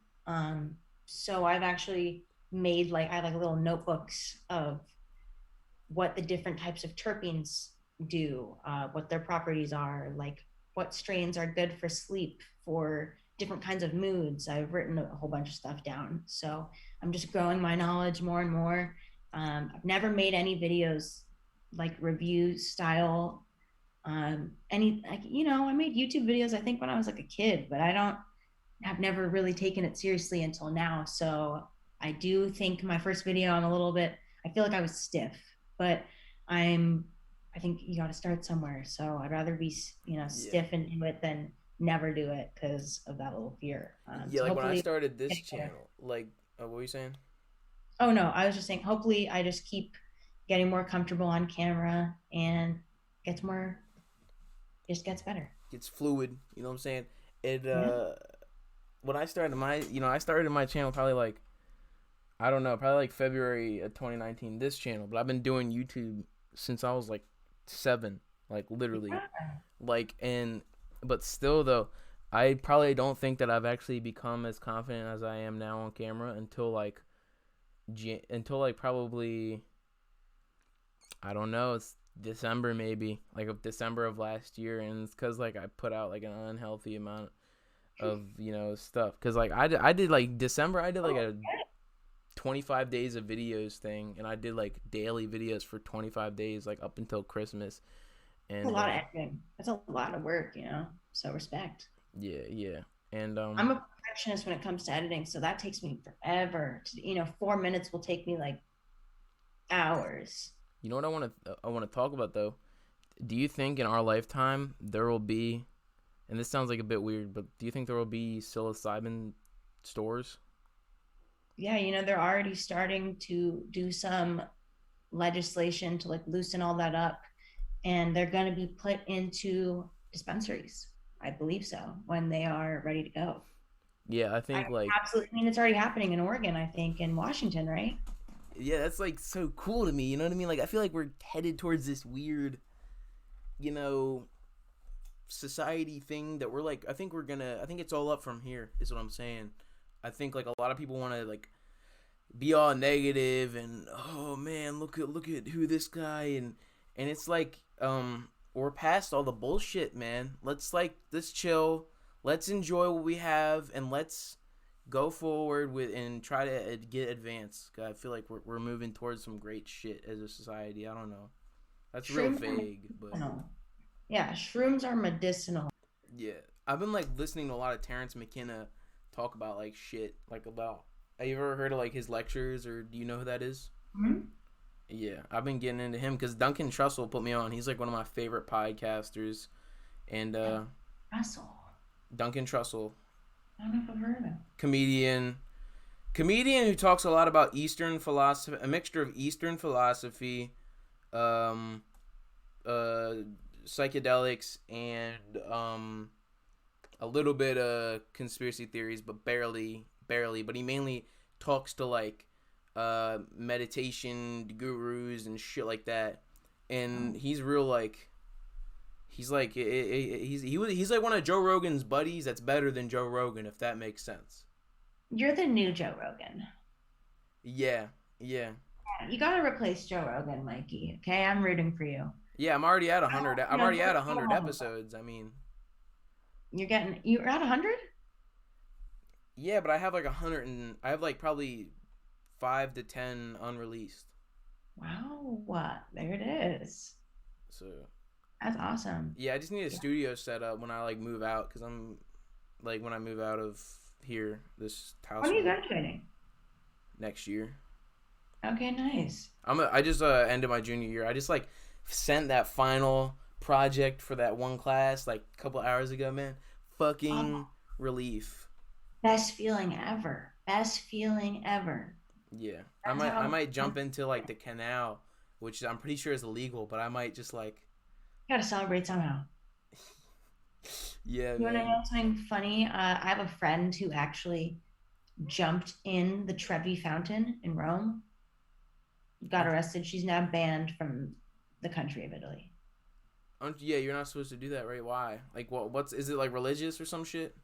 So I've actually made like I have like little notebooks of what the different types of terpenes do, what their properties are, like what strains are good for sleep, for different kinds of moods. I've written a whole bunch of stuff down. So I'm just growing my knowledge more and more. I've never made any videos like review style any like you know I made YouTube videos I think when I was like a kid, but have never really taken it seriously until now. So I do think my first video I'm a little bit, I feel like I was stiff, but i'm I think you got to start somewhere. So I'd rather be, you know, Yeah. stiff and do it than never do it because of that little fear. Yeah, So like when I hopefully started this getting better. channel, like, what were you saying? Oh no, I was just saying hopefully I just keep getting more comfortable on camera and gets more just gets better. It's fluid. You know what I'm saying? It Yeah. when I started my, you know, I started my channel probably like, I don't know, probably like February of 2019. This channel, but I've been doing YouTube since I was like 7, like literally, like, and but still though, I probably don't think that I've actually become as confident as I am now on camera until like, until like probably, I don't know, it's December maybe, like of December of last year, and it's because like I put out like an unhealthy amount of stuff. Because like I did like December, I did like a 25 days of videos thing, and I did like daily videos for 25 days, like up until Christmas. That's a And lot of editing. That's a lot of work, So respect. yeah, and I'm a perfectionist when it comes to editing, so that takes me forever. 4 minutes will take me like hours. you know what I want to talk about though. Do you think in our lifetime there will be, and this sounds like a bit weird, but do you think there will be psilocybin stores? Yeah, they're already starting to do some legislation to like loosen all that up, and they're going to be put into dispensaries. I believe so when they are ready to go. Yeah, I think like Absolutely. I mean, it's already happening in Oregon, I think, in Washington, right? yeah, that's like so cool to me. You know what I mean? Like I feel like we're headed towards this weird, you know, society thing that we're like. I think it's all up from here. Is what I'm saying. I think like a lot of people want to like be all negative and oh man, look at who this guy and it's like we're past all the bullshit, man. Let's chill. Let's enjoy what we have and let's go forward with and try to get advanced. I feel like we're moving towards some great shit as a society. I don't know. That's real Shrooms are vague, but medicinal. Yeah, shrooms are medicinal. yeah. I've been like listening to a lot of Terrence McKenna talk about like shit, like about. Have you ever heard of like his lectures, or do you know who that is? Mm-hmm. Yeah, I've been getting into him because Duncan Trussell put me on. He's like one of my favorite podcasters, and Russell. Duncan Trussell, I don't know if I've heard of him. comedian who talks a lot about Eastern philosophy, a mixture of Eastern philosophy, um, psychedelics, and a little bit of conspiracy theories, but barely. But he mainly talks to like meditation gurus and shit like that, and he's real like he's like he's like one of Joe Rogan's buddies that's better than Joe Rogan, if that makes sense. You're the new Joe Rogan. Yeah. Yeah, you got to replace Joe Rogan, Mikey. Okay, I'm rooting for you. I'm already at 100. I'm already at Come 100 on. episodes. I mean, You're at 100. yeah, but I have like 100 and I have like probably 5 to 10 unreleased. Wow, there it is. So That's awesome. yeah, I just need a studio set up when I like move out, because I'm like when I move out of here, this house. When are you graduating? Next year. Okay, nice. I just ended my junior year. I just like sent that final project for that one class like a couple hours ago, man. Fucking relief. Best feeling ever. Best feeling ever. Yeah, I might jump into like the canal, which I'm pretty sure is illegal, but I might just like. You gotta celebrate somehow. Yeah, You want to know something funny? I have a friend who actually jumped in the Trevi Fountain in Rome. Got arrested. She's now banned from the country of Italy. Yeah, you're not supposed to do that, right? Why? Like, what's is it like religious or some shit?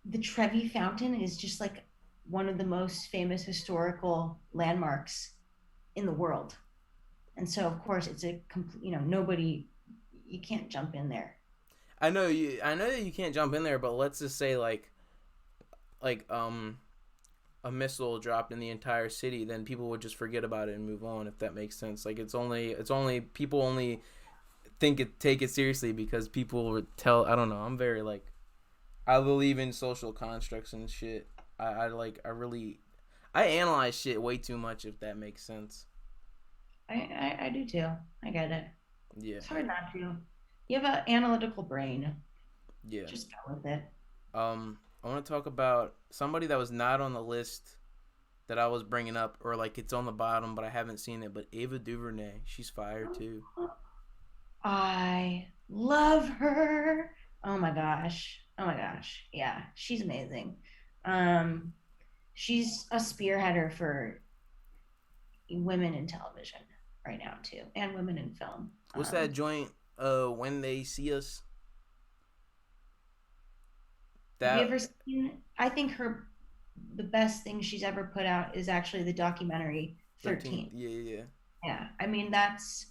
The Trevi Fountain is just like one of the most famous historical landmarks in the world. And so, of course, it's a complete, nobody, you can't jump in there. I know that you can't jump in there, but let's just say like a missile dropped in the entire city, then people would just forget about it and move on, if that makes sense. Like it's only people only take it seriously because people would tell. I don't know. I'm very like, I believe in social constructs and shit. I analyze shit way too much, if that makes sense. I do too. I get it. Yeah. It's hard not to. You have an analytical brain. Yeah. Just go with it. I want to talk about somebody that was not on the list that I was bringing up, or like it's on the bottom, but I haven't seen it. But Ava DuVernay, she's fire too. I love her. Oh my gosh. Yeah, she's amazing. She's a spearheader for women in television right now too, and women in film. What's that joint? When They See Us. Have you ever seen? I think the best thing she's ever put out is actually the documentary 13. Yeah. Yeah, I mean that's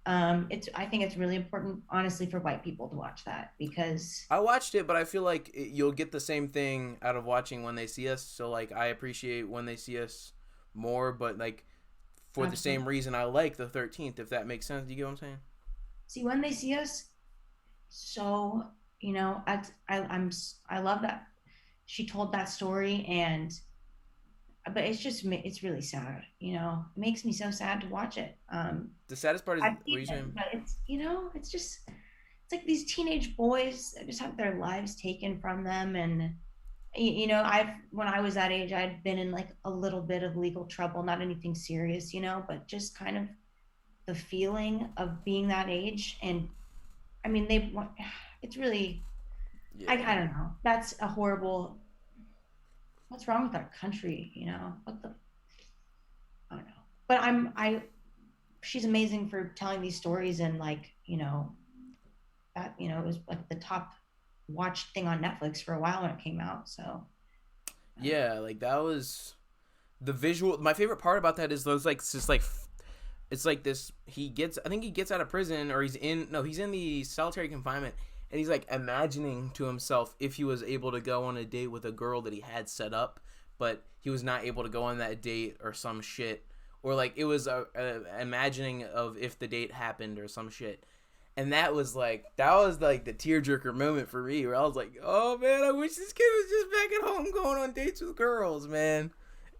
I think it's really important, honestly, for white people to watch that because I watched it, but I feel like you'll get the same thing out of watching When They See Us. So like I appreciate When They See Us more, but like for the same absolutely. reason I like the 13th, if that makes sense. Do you get what I'm saying? See, when they see us, so I love that she told that story, and but it's really sad. It makes me so sad to watch it. The saddest part is I've what seen you it, saying. but it's just it's like these teenage boys that just have their lives taken from them, and I've when I was that age, I'd been in like a little bit of legal trouble, not anything serious, but just kind of the feeling of being that age. And I mean, it's really, I Yeah. don't know. That's a horrible, what's wrong with our country? I don't know. But she's amazing for telling these stories, and like, it was like the top watched thing on Netflix for a while when it came out. So, Yeah, like that was the visual. My favorite part about that is those like just like it's like this. I think he gets out of prison, or he's in the solitary confinement, and he's like imagining to himself if he was able to go on a date with a girl that he had set up, but he was not able to go on that date or some shit, or like it was a imagining of if the date happened or some shit. And that was like the tearjerker moment for me, where I was like, "Oh man, I wish this kid was just back at home going on dates with girls, man."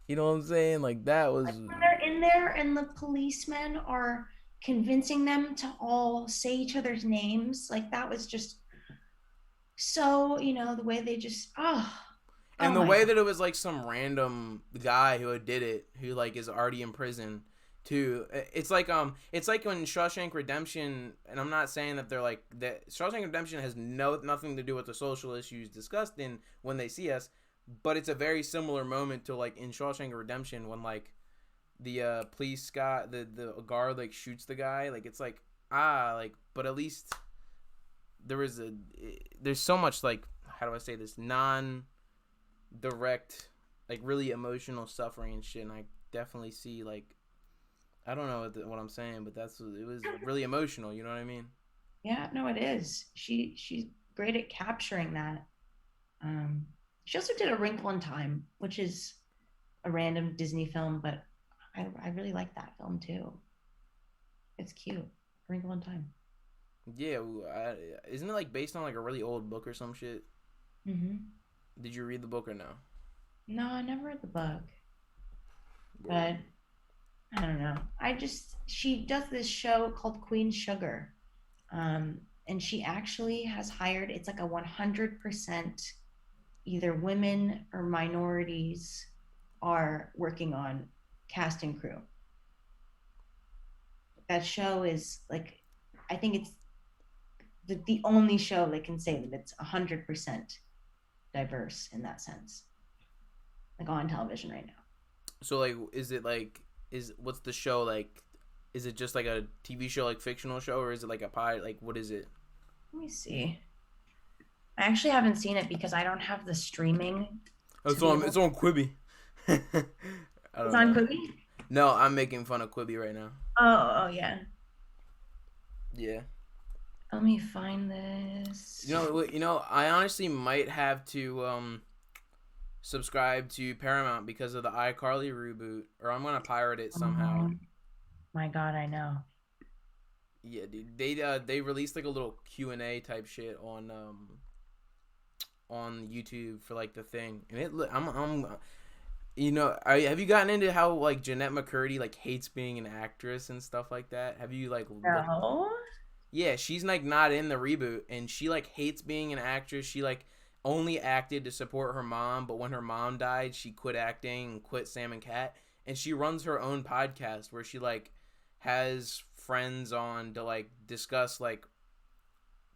You know what I'm saying? Like that was, like when they're in there and the policemen are convincing them to all say each other's names, like that was just so, the way they just, oh and the my way God. that it was like some random guy who did it, who like is already in prison, too. It's like when Shawshank Redemption, and I'm not saying that they're like that. Shawshank Redemption has nothing to do with the social issues discussed in When They See Us, but it's a very similar moment to like in Shawshank Redemption when like the police guy, the guard like shoots the guy. Like it's like like, but at least there was there's so much like, how do I say this, non direct, like really emotional suffering and shit. And I definitely see like, I don't know what I'm saying, but it was really emotional. You know what I mean? Yeah, no, it is. She's great at capturing that. Um, she also did A Wrinkle in Time, which is a random Disney film, but I really like that film too. It's cute. A Wrinkle in Time. Yeah, isn't it like based on like a really old book or some shit? Did you read the book or no? No, I never read the book, Word. but I don't know. She does this show called Queen Sugar. And she actually has hired, it's like a 100% either women or minorities are working on cast and crew. That show is like, I think it's the only show that can say that it's 100% diverse in that sense, like on television right now. So like, is it like, is what's the show like? Is it just like a TV show, like fictional show, or is it like a pie? Like, what is it? Let me see. I actually haven't seen it because I don't have the streaming Oh, to be able. It's on Quibi. I It's don't on know. Quibi. No, I'm making fun of Quibi right now. Oh, yeah. Yeah. Let me find this. I honestly might have to subscribe to Paramount because of the iCarly reboot, or I'm gonna pirate it somehow. Oh my God, I know. Yeah, dude. They released like a little Q&A type shit on YouTube for like the thing, and I'm have you gotten into how like Jeanette McCurdy like hates being an actress and stuff like that? Have you like looked? No. Yeah, she's like not in the reboot, and she like hates being an actress. She like only acted to support her mom, but when her mom died, she quit acting and quit Sam and Cat, and she runs her own podcast where she like has friends on to like discuss like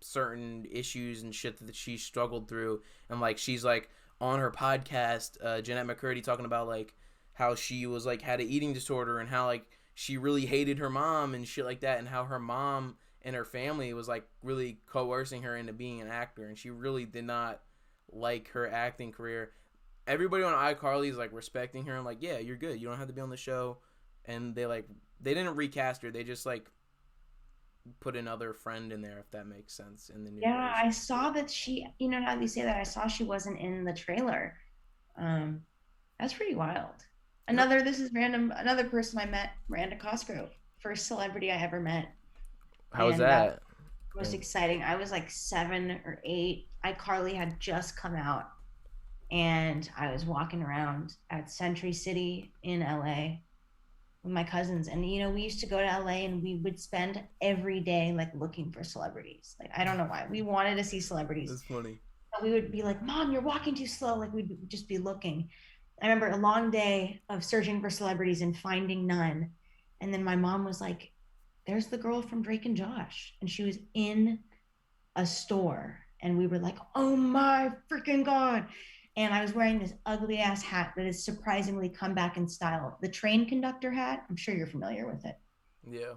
certain issues and shit that she struggled through, and like she's like on her podcast, Jeanette McCurdy, talking about like how she was like had an eating disorder and how like she really hated her mom and shit like that, and how her mom and her family was like really coercing her into being an actor, and she really did not like her acting career. Everybody on iCarly is like respecting her and like, yeah, you're good, you don't have to be on the show. And they didn't recast her, they just like put another friend in there, if that makes sense, in the new Yeah, version. I saw that she, now that you say that, I saw she wasn't in the trailer. Um, that's pretty wild. Yep. This is random, another person I met, Miranda Cosgrove, first celebrity I ever met. How was And that that? was exciting. I was like 7 or 8. iCarly had just come out, and I was walking around at Century City in LA with my cousins. And we used to go to LA and we would spend every day like looking for celebrities. Like I don't know why. We wanted to see celebrities. That's funny. But we would be like, "Mom, you're walking too slow." Like we'd just be looking. I remember a long day of searching for celebrities and finding none. And then my mom was like, "There's the girl from Drake and Josh." And she was in a store. And we were like, "Oh my freaking God." And I was wearing this ugly ass hat that has surprisingly come back in style. The train conductor hat. I'm sure you're familiar with it. Yeah.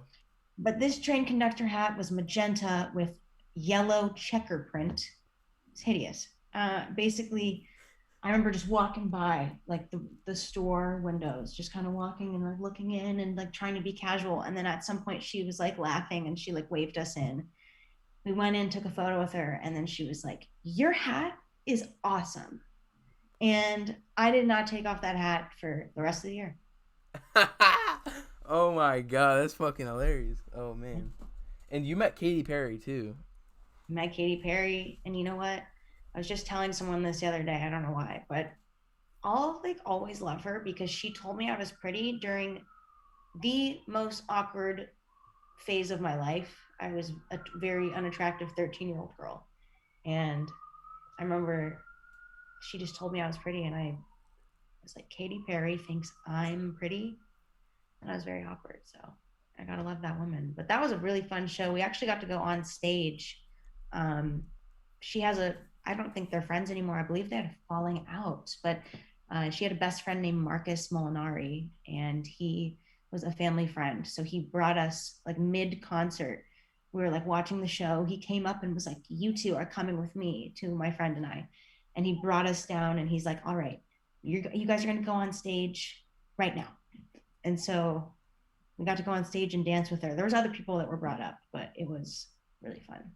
But this train conductor hat was magenta with yellow checker print. It's hideous. Basically, I remember just walking by like the store windows, just kind of walking and like looking in and like trying to be casual. And then at some point she was like laughing and she like waved us in. We went in, took a photo with her, and then she was like, "Your hat is awesome." And I did not take off that hat for the rest of the year. Oh my god, that's fucking hilarious. Oh man. And you met Katy Perry too. Met Katy Perry, and you know what? I was just telling someone this the other day. I don't know why, but I'll like always love her because she told me I was pretty during the most awkward phase of my life. I was a very unattractive 13-year-old girl, and I remember she just told me I was pretty, and I was like, "Katy Perry thinks I'm pretty," and I was very awkward. So I gotta love that woman. But that was a really fun show. We actually got to go on stage. Um, she has a, I don't think they're friends anymore. I believe they had a falling out, but she had a best friend named Marcus Molinari, and he was a family friend. So he brought us like mid concert. We were like watching the show. He came up and was like, "You two are coming with me," to my friend and I. And he brought us down and he's like, "All right, you guys are going to go on stage right now." And so we got to go on stage and dance with her. There was other people that were brought up, but it was really fun.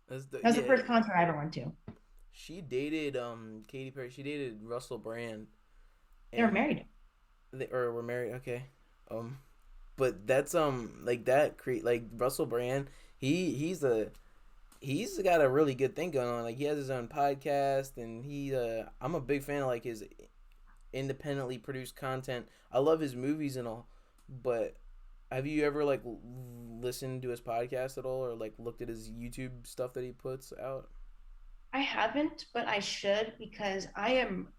That was the Yeah. first concert I ever went to. She dated Katy Perry. She dated Russell Brand. They were And married. they or were married. Okay. Um, but that's like that create like Russell Brand. He's got a really good thing going on. Like he has his own podcast, and I'm a big fan of like his independently produced content. I love his movies and all, but have you ever like listened to his podcast at all, or like looked at his YouTube stuff that he puts out? I haven't, but I should because I am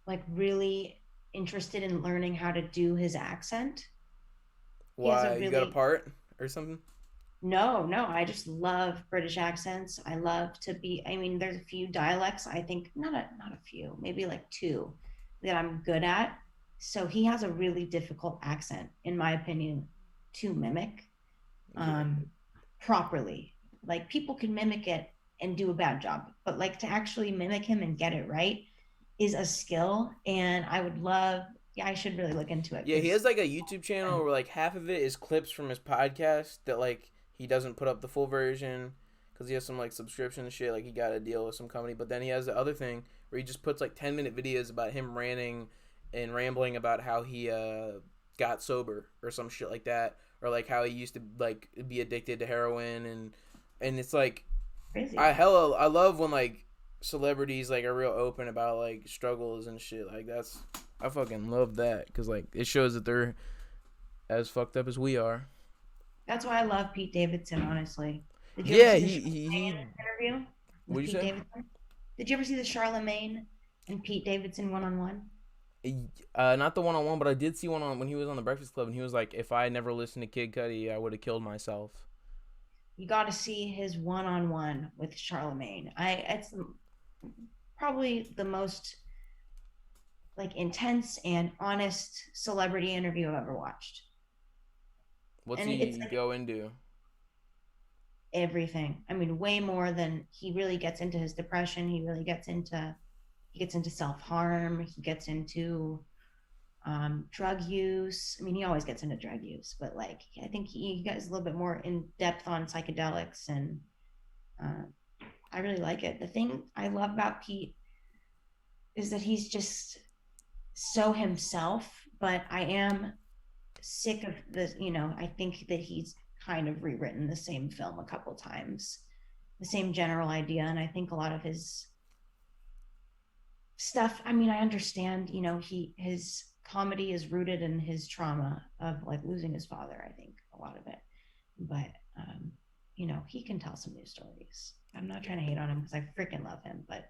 like really interested in learning how to do his accent. He has a Why, you got a really, part or something? no, no, I just love British accents. I love to be, I mean, there's a few dialects, I think, not a few, maybe like two that I'm good at. So he has a really difficult accent, in my opinion, to mimic Yeah. um, properly. Like people can mimic it and do a bad job, but like to actually mimic him and get it right is a skill. And I would love, yeah, I should really look into it Yeah, he because has like a YouTube channel where like half of it is clips from his podcast that like he doesn't put up the full version because he has some like subscription shit. Like he got a deal with some company, but then he has the other thing where he just puts like 10-minute videos about him ranting and rambling about how he got sober or some shit like that, or like how he used to like be addicted to heroin and it's like crazy. I love when like celebrities like are real open about like struggles and shit. Like that's I fucking love that because like it shows that they're as fucked up as we are. That's why I love Pete Davidson, honestly. Did you ever Yeah, see the he Charlemagne interview with what'd you Pete say? Davidson? Did you ever see the Charlemagne and Pete Davidson one on one? Not the one on one, but I did see one on when he was on the Breakfast Club, and he was like, "If I never listened to Kid Cudi, I would have killed myself." You got to see his one on one with Charlemagne. It's probably the most like intense and honest celebrity interview I've ever watched. What's And it's he like go into? everything. I mean, way more than he really gets into his depression. He gets into self harm. He gets into drug use. I mean, he always gets into drug use, but like I think he gets a little bit more in depth on psychedelics, and uh, I really like it. The thing I love about Pete is that he's just so himself, but I am sick of this. I think that he's kind of rewritten the same film a couple times, the same general idea, and I think a lot of his stuff, I mean, I understand, his comedy is rooted in his trauma of like losing his father, I think a lot of it. But he can tell some new stories. I'm not trying to hate on him because I freaking love him, but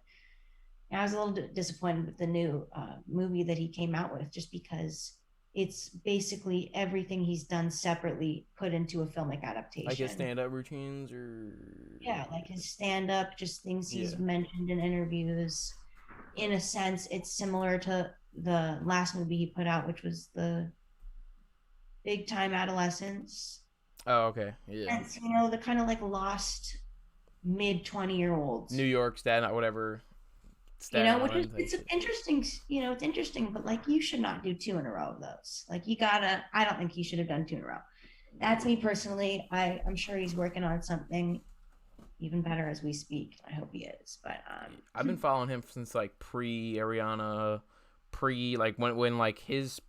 I was a little disappointed with the new movie that he came out with, just because it's basically everything he's done separately put into a filmic adaptation. Like his stand-up routines, or yeah, like his stand-up, just things he's yeah. mentioned in interviews. In a sense, it's similar to the last movie he put out, which was the Big Time Adolescence. Oh, okay, yeah. And the kind of like lost mid 20-year-olds. New York, Staten, whatever. Which is it's interesting. It's interesting, but like you should not do two in a row of those. Like you gotta. I don't think he should have done two in a row. That's me personally. I'm sure he's working on something even better as we speak. I hope he is. But I've been following him since like pre Ariana, pre like when like his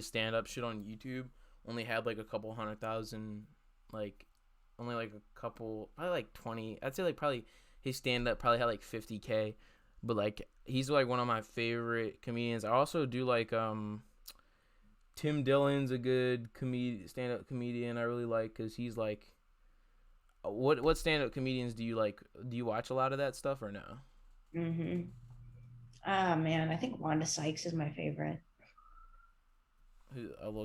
stand up shit on YouTube only had like a couple 100,000, like only like a couple, probably like 20. I'd say like probably his stand up probably had like 50K, but like he's like one of my favorite comedians. I also do like Tim Dillon's a good stand up comedian I really like, because he's like, what stand up comedians do you like? Do you watch a lot of that stuff or no? Mm-hmm. Oh man, I think Wanda Sykes is my favorite.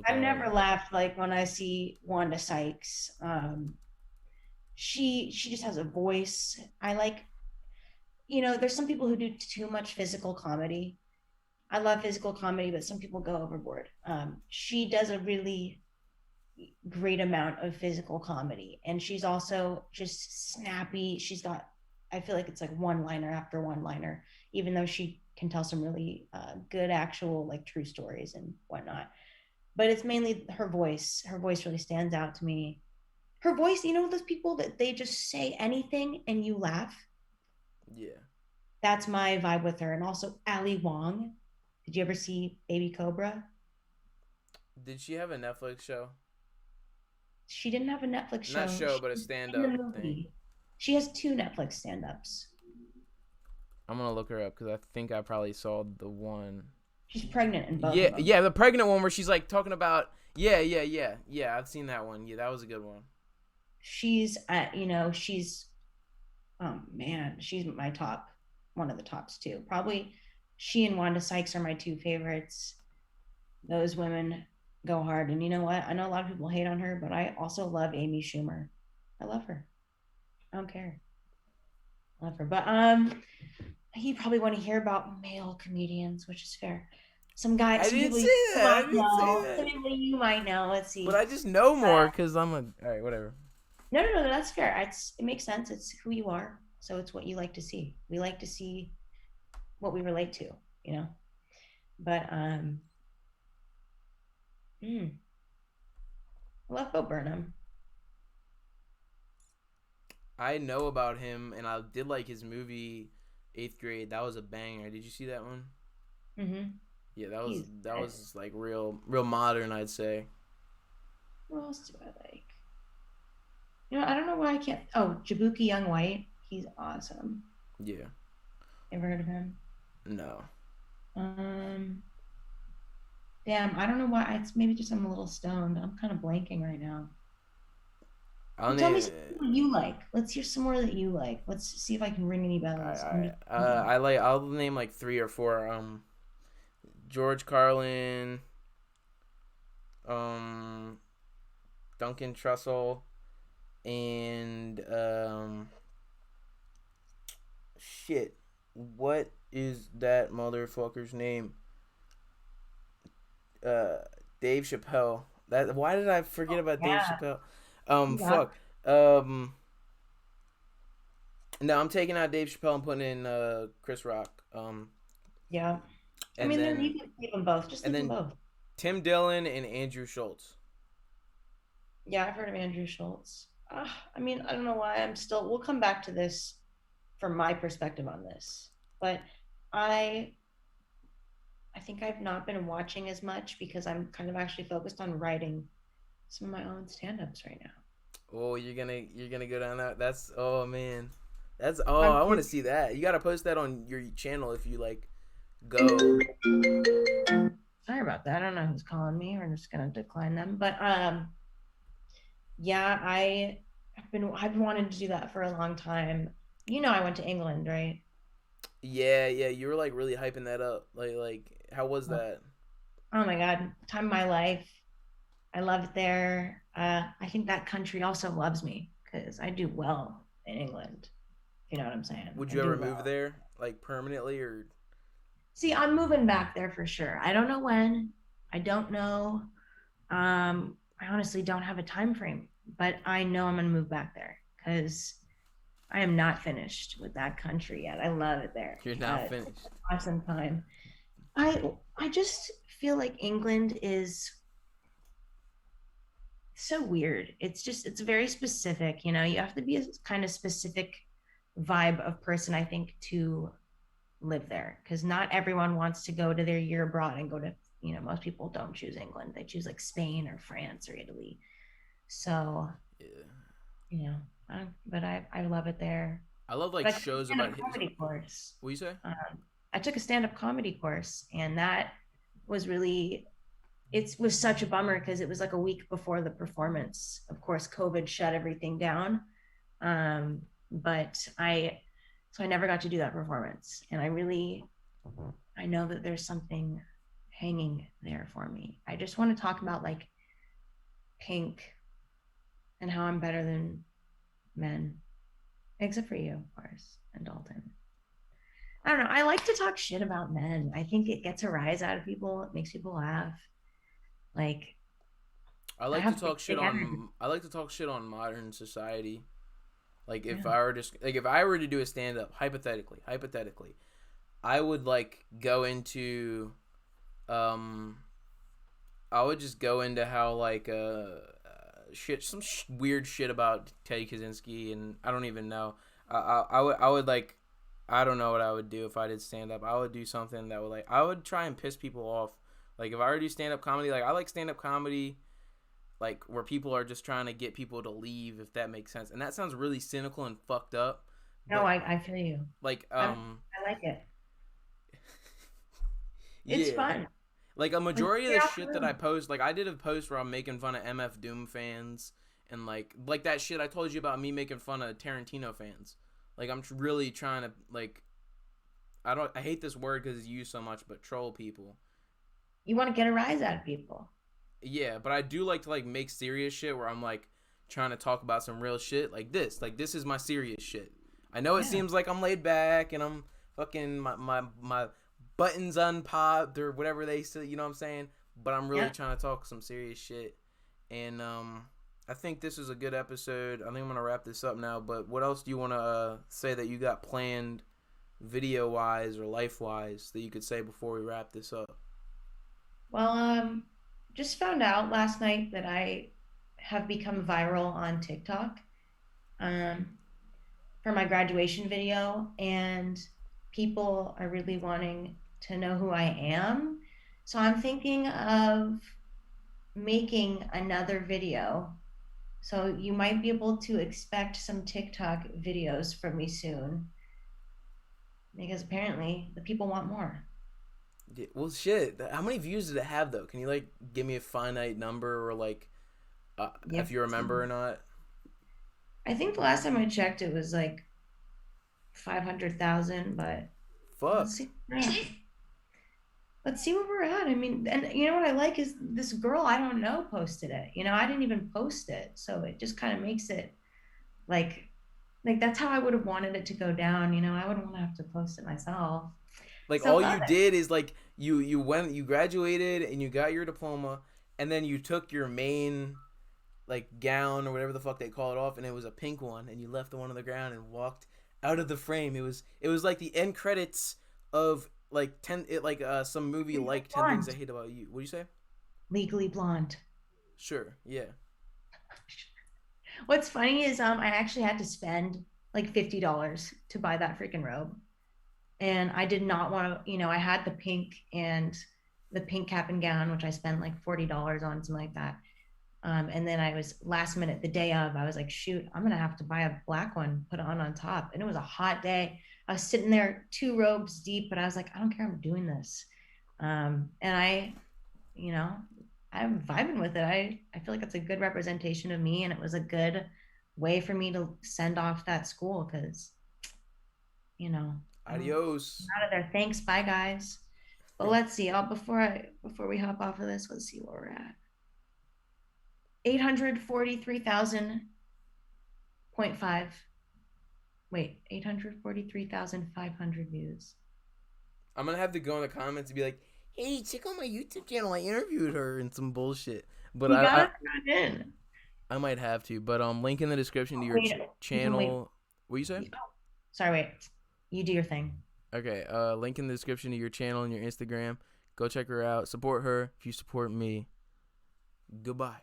I've never laughed like when I see Wanda Sykes. She just has a voice. I like, there's some people who do too much physical comedy. I love physical comedy, but some people go overboard. She does a really great amount of physical comedy, and she's also just snappy. I feel like it's like one liner after one liner, even though she can tell some really good actual like true stories and whatnot. But it's mainly her voice. Her voice really stands out to me. Her voice, those people that they just say anything and you laugh. Yeah. That's my vibe with her. And also Ali Wong. Did you ever see Baby Cobra? Did she have a Netflix show? She didn't have a Netflix show. Not show, but a stand-up thing. She has 2 Netflix stand-ups. I'm gonna look her up because I think I probably saw the one. She's pregnant in both. Yeah, yeah, the pregnant one where she's like talking about. Yeah. I've seen that one. Yeah, that was a good one. She's oh man, she's my top, one of the tops too. Probably she and Wanda Sykes are my 2 favorites. Those women go hard, and you know what? I know a lot of people hate on her, but I also love Amy Schumer. I love her. I don't care. I love her, but you probably want to hear about male comedians, which is fair. Some guys. I didn't say that. Some people you might know. Let's see. But I just know more because I'm a. All right, whatever. No, that's fair. It makes sense. It's who you are, so it's what you like to see. We like to see what we relate to, But I love Bo Burnham. I know about him, and I did like his movie, 8th Grade. That was a banger. Did you see that one? Mm-hmm. Yeah, that was like real modern, I'd say. What else do I like? I don't know why I can't. Oh, Jabuki Young White. He's awesome. Yeah. Ever heard of him? No. Damn, I don't know why. It's maybe just I'm a little stoned. I'm kind of blanking right now. Tell me what you like. Let's hear some more that you like. Let's see if I can ring any bells. I'll name like 3 or 4. George Carlin, Duncan Trussell, and shit. What is that motherfucker's name? Dave Chappelle. Why did I forget about Dave Chappelle? Fuck. No, I'm taking out Dave Chappelle and putting in Chris Rock. Yeah. I mean, then you can leave them both. Just leave them both. Tim Dillon and Andrew Schultz. Yeah, I've heard of Andrew Schultz. I mean, I don't know why I'm still. We'll come back to this from my perspective on this, but I I think I've not been watching as much because I'm kind of actually focused on writing some of my own stand-ups right now. Oh, you're gonna go down that. That's oh man, that's I'm I want to see that. You gotta post that on your channel if you like go. sorry about that. I don't know who's calling me. We're just gonna decline them. But yeah, I've wanted to do that for a long time. You know, I went to England, right? Yeah, yeah, you were like really hyping that up. Like how was Oh that? oh my God, time of my life. I love it there. I think that country also loves me because I do well in England. You know what I'm saying? Would I you do ever move well. there like permanently or? See, I'm moving back there for sure. I don't know when. I don't know. I honestly don't have a time frame, but I know I'm gonna move back there because I am not finished with that country yet. I love it there. You're not It's an finished. awesome time. I just feel like England is so weird. It's very specific. You know, you have to be a kind of specific vibe of person, I think, to live there because not everyone wants to go to their year abroad and go to, you know, most people don't choose England. They choose like Spain or France or Italy. So, Yeah. you know, but I love it there. I love But like I took a shows stand-up about his. comedy course. What you say? I took a stand-up comedy course, and that was really, it was such a bummer because it was like a week before the performance. Of course, COVID shut everything down. Um, but so I never got to do that performance. And I know that there's something hanging there for me. I just want to talk about like Pink and how I'm better than men, except for you, of course, and Dalton. I don't know. I like to talk shit about men. I think it gets a rise out of people. It makes people laugh. Like I have big energy. I like to talk shit on modern society. Like Yeah. if I were to do a stand up hypothetically, I would like go into um I would just go into how like shit weird shit about Teddy Kaczynski and I don't even know. I would like I don't know what I would do if I did stand up. I would do something that would like I would try and piss people off. Like if I were to do stand up comedy, like I like stand up comedy like where people are just trying to get people to leave if that makes sense. And that sounds really cynical and fucked up, No, but I feel you. like I like it. It's yeah. fun. Like a Like majority of get the out the shit that I room. post, like I did a post where I'm making fun of MF Doom fans and like that shit I told you about me making fun of Tarantino fans. Like I'm really trying to like I hate this word because it's used so much, but troll people. You want to get a rise out of people. Yeah, but I do like to like make serious shit where I'm like trying to talk about some real shit like this. Like this is my serious shit. I know it Yeah. seems like I'm laid back and I'm fucking my buttons unpopped or whatever they say, you know what I'm saying? But I'm really Yeah. trying to talk some serious shit. And I think this is a good episode. I think I'm going to wrap this up now, but what else do you want to say that you got planned video wise or life wise that you could say before we wrap this up? Well, just found out last night that I have become viral on TikTok um, for my graduation video, and people are really wanting to know who I am. So I'm thinking of making another video. So you might be able to expect some TikTok videos from me soon because apparently the people want more. Yeah, well, shit. How many views did it have though? Can you like give me a finite number or like if Yep. you remember or not? I think the last time I checked, it was like 500,000, but let's Fuck. see. Let's see where we're at. I mean, and you know what I like is this girl I don't know posted it. You know, I didn't even post it, so it just kind of makes it like that's how I would have wanted it to go down. You know, I wouldn't want to have to post it myself. Like So all love you it. did is like you graduated and you got your diploma and then you took your main like gown or whatever the fuck they call it off and it was a pink one and you left the one on the ground and walked out of the frame. It was like the end credits of like some movie It's so like 10 fun. Things I Hate About You. What do you say? Legally Blonde. Sure. Yeah. What's funny is I actually had to spend like $50 to buy that freaking robe. And I did not want to, I had the pink cap and gown, which I spent like $40 on, something like that. And then I was last minute, the day of, I was like, shoot, I'm gonna have to buy a black one, put it on top. And it was a hot day. I was sitting there 2 robes deep, but I was like, I don't care, I'm doing this. And you know, I'm vibing with it. I feel like it's a good representation of me, and it was a good way for me to send off that school because, I'm Adios. out of there. Thanks, bye guys. But let's see. Before we hop off of this, let's see where we're at. 843,000.5. Wait, 843,500 views. I'm gonna have to go in the comments and be like, "Hey, check out my YouTube channel. I interviewed her and some bullshit." But You gotta throw it in. I might have to. But link in the description to your channel. What you say? Sorry, wait. You do your thing. Okay. Link in the description to your channel and your Instagram. Go check her out. Support her if you support me. Goodbye.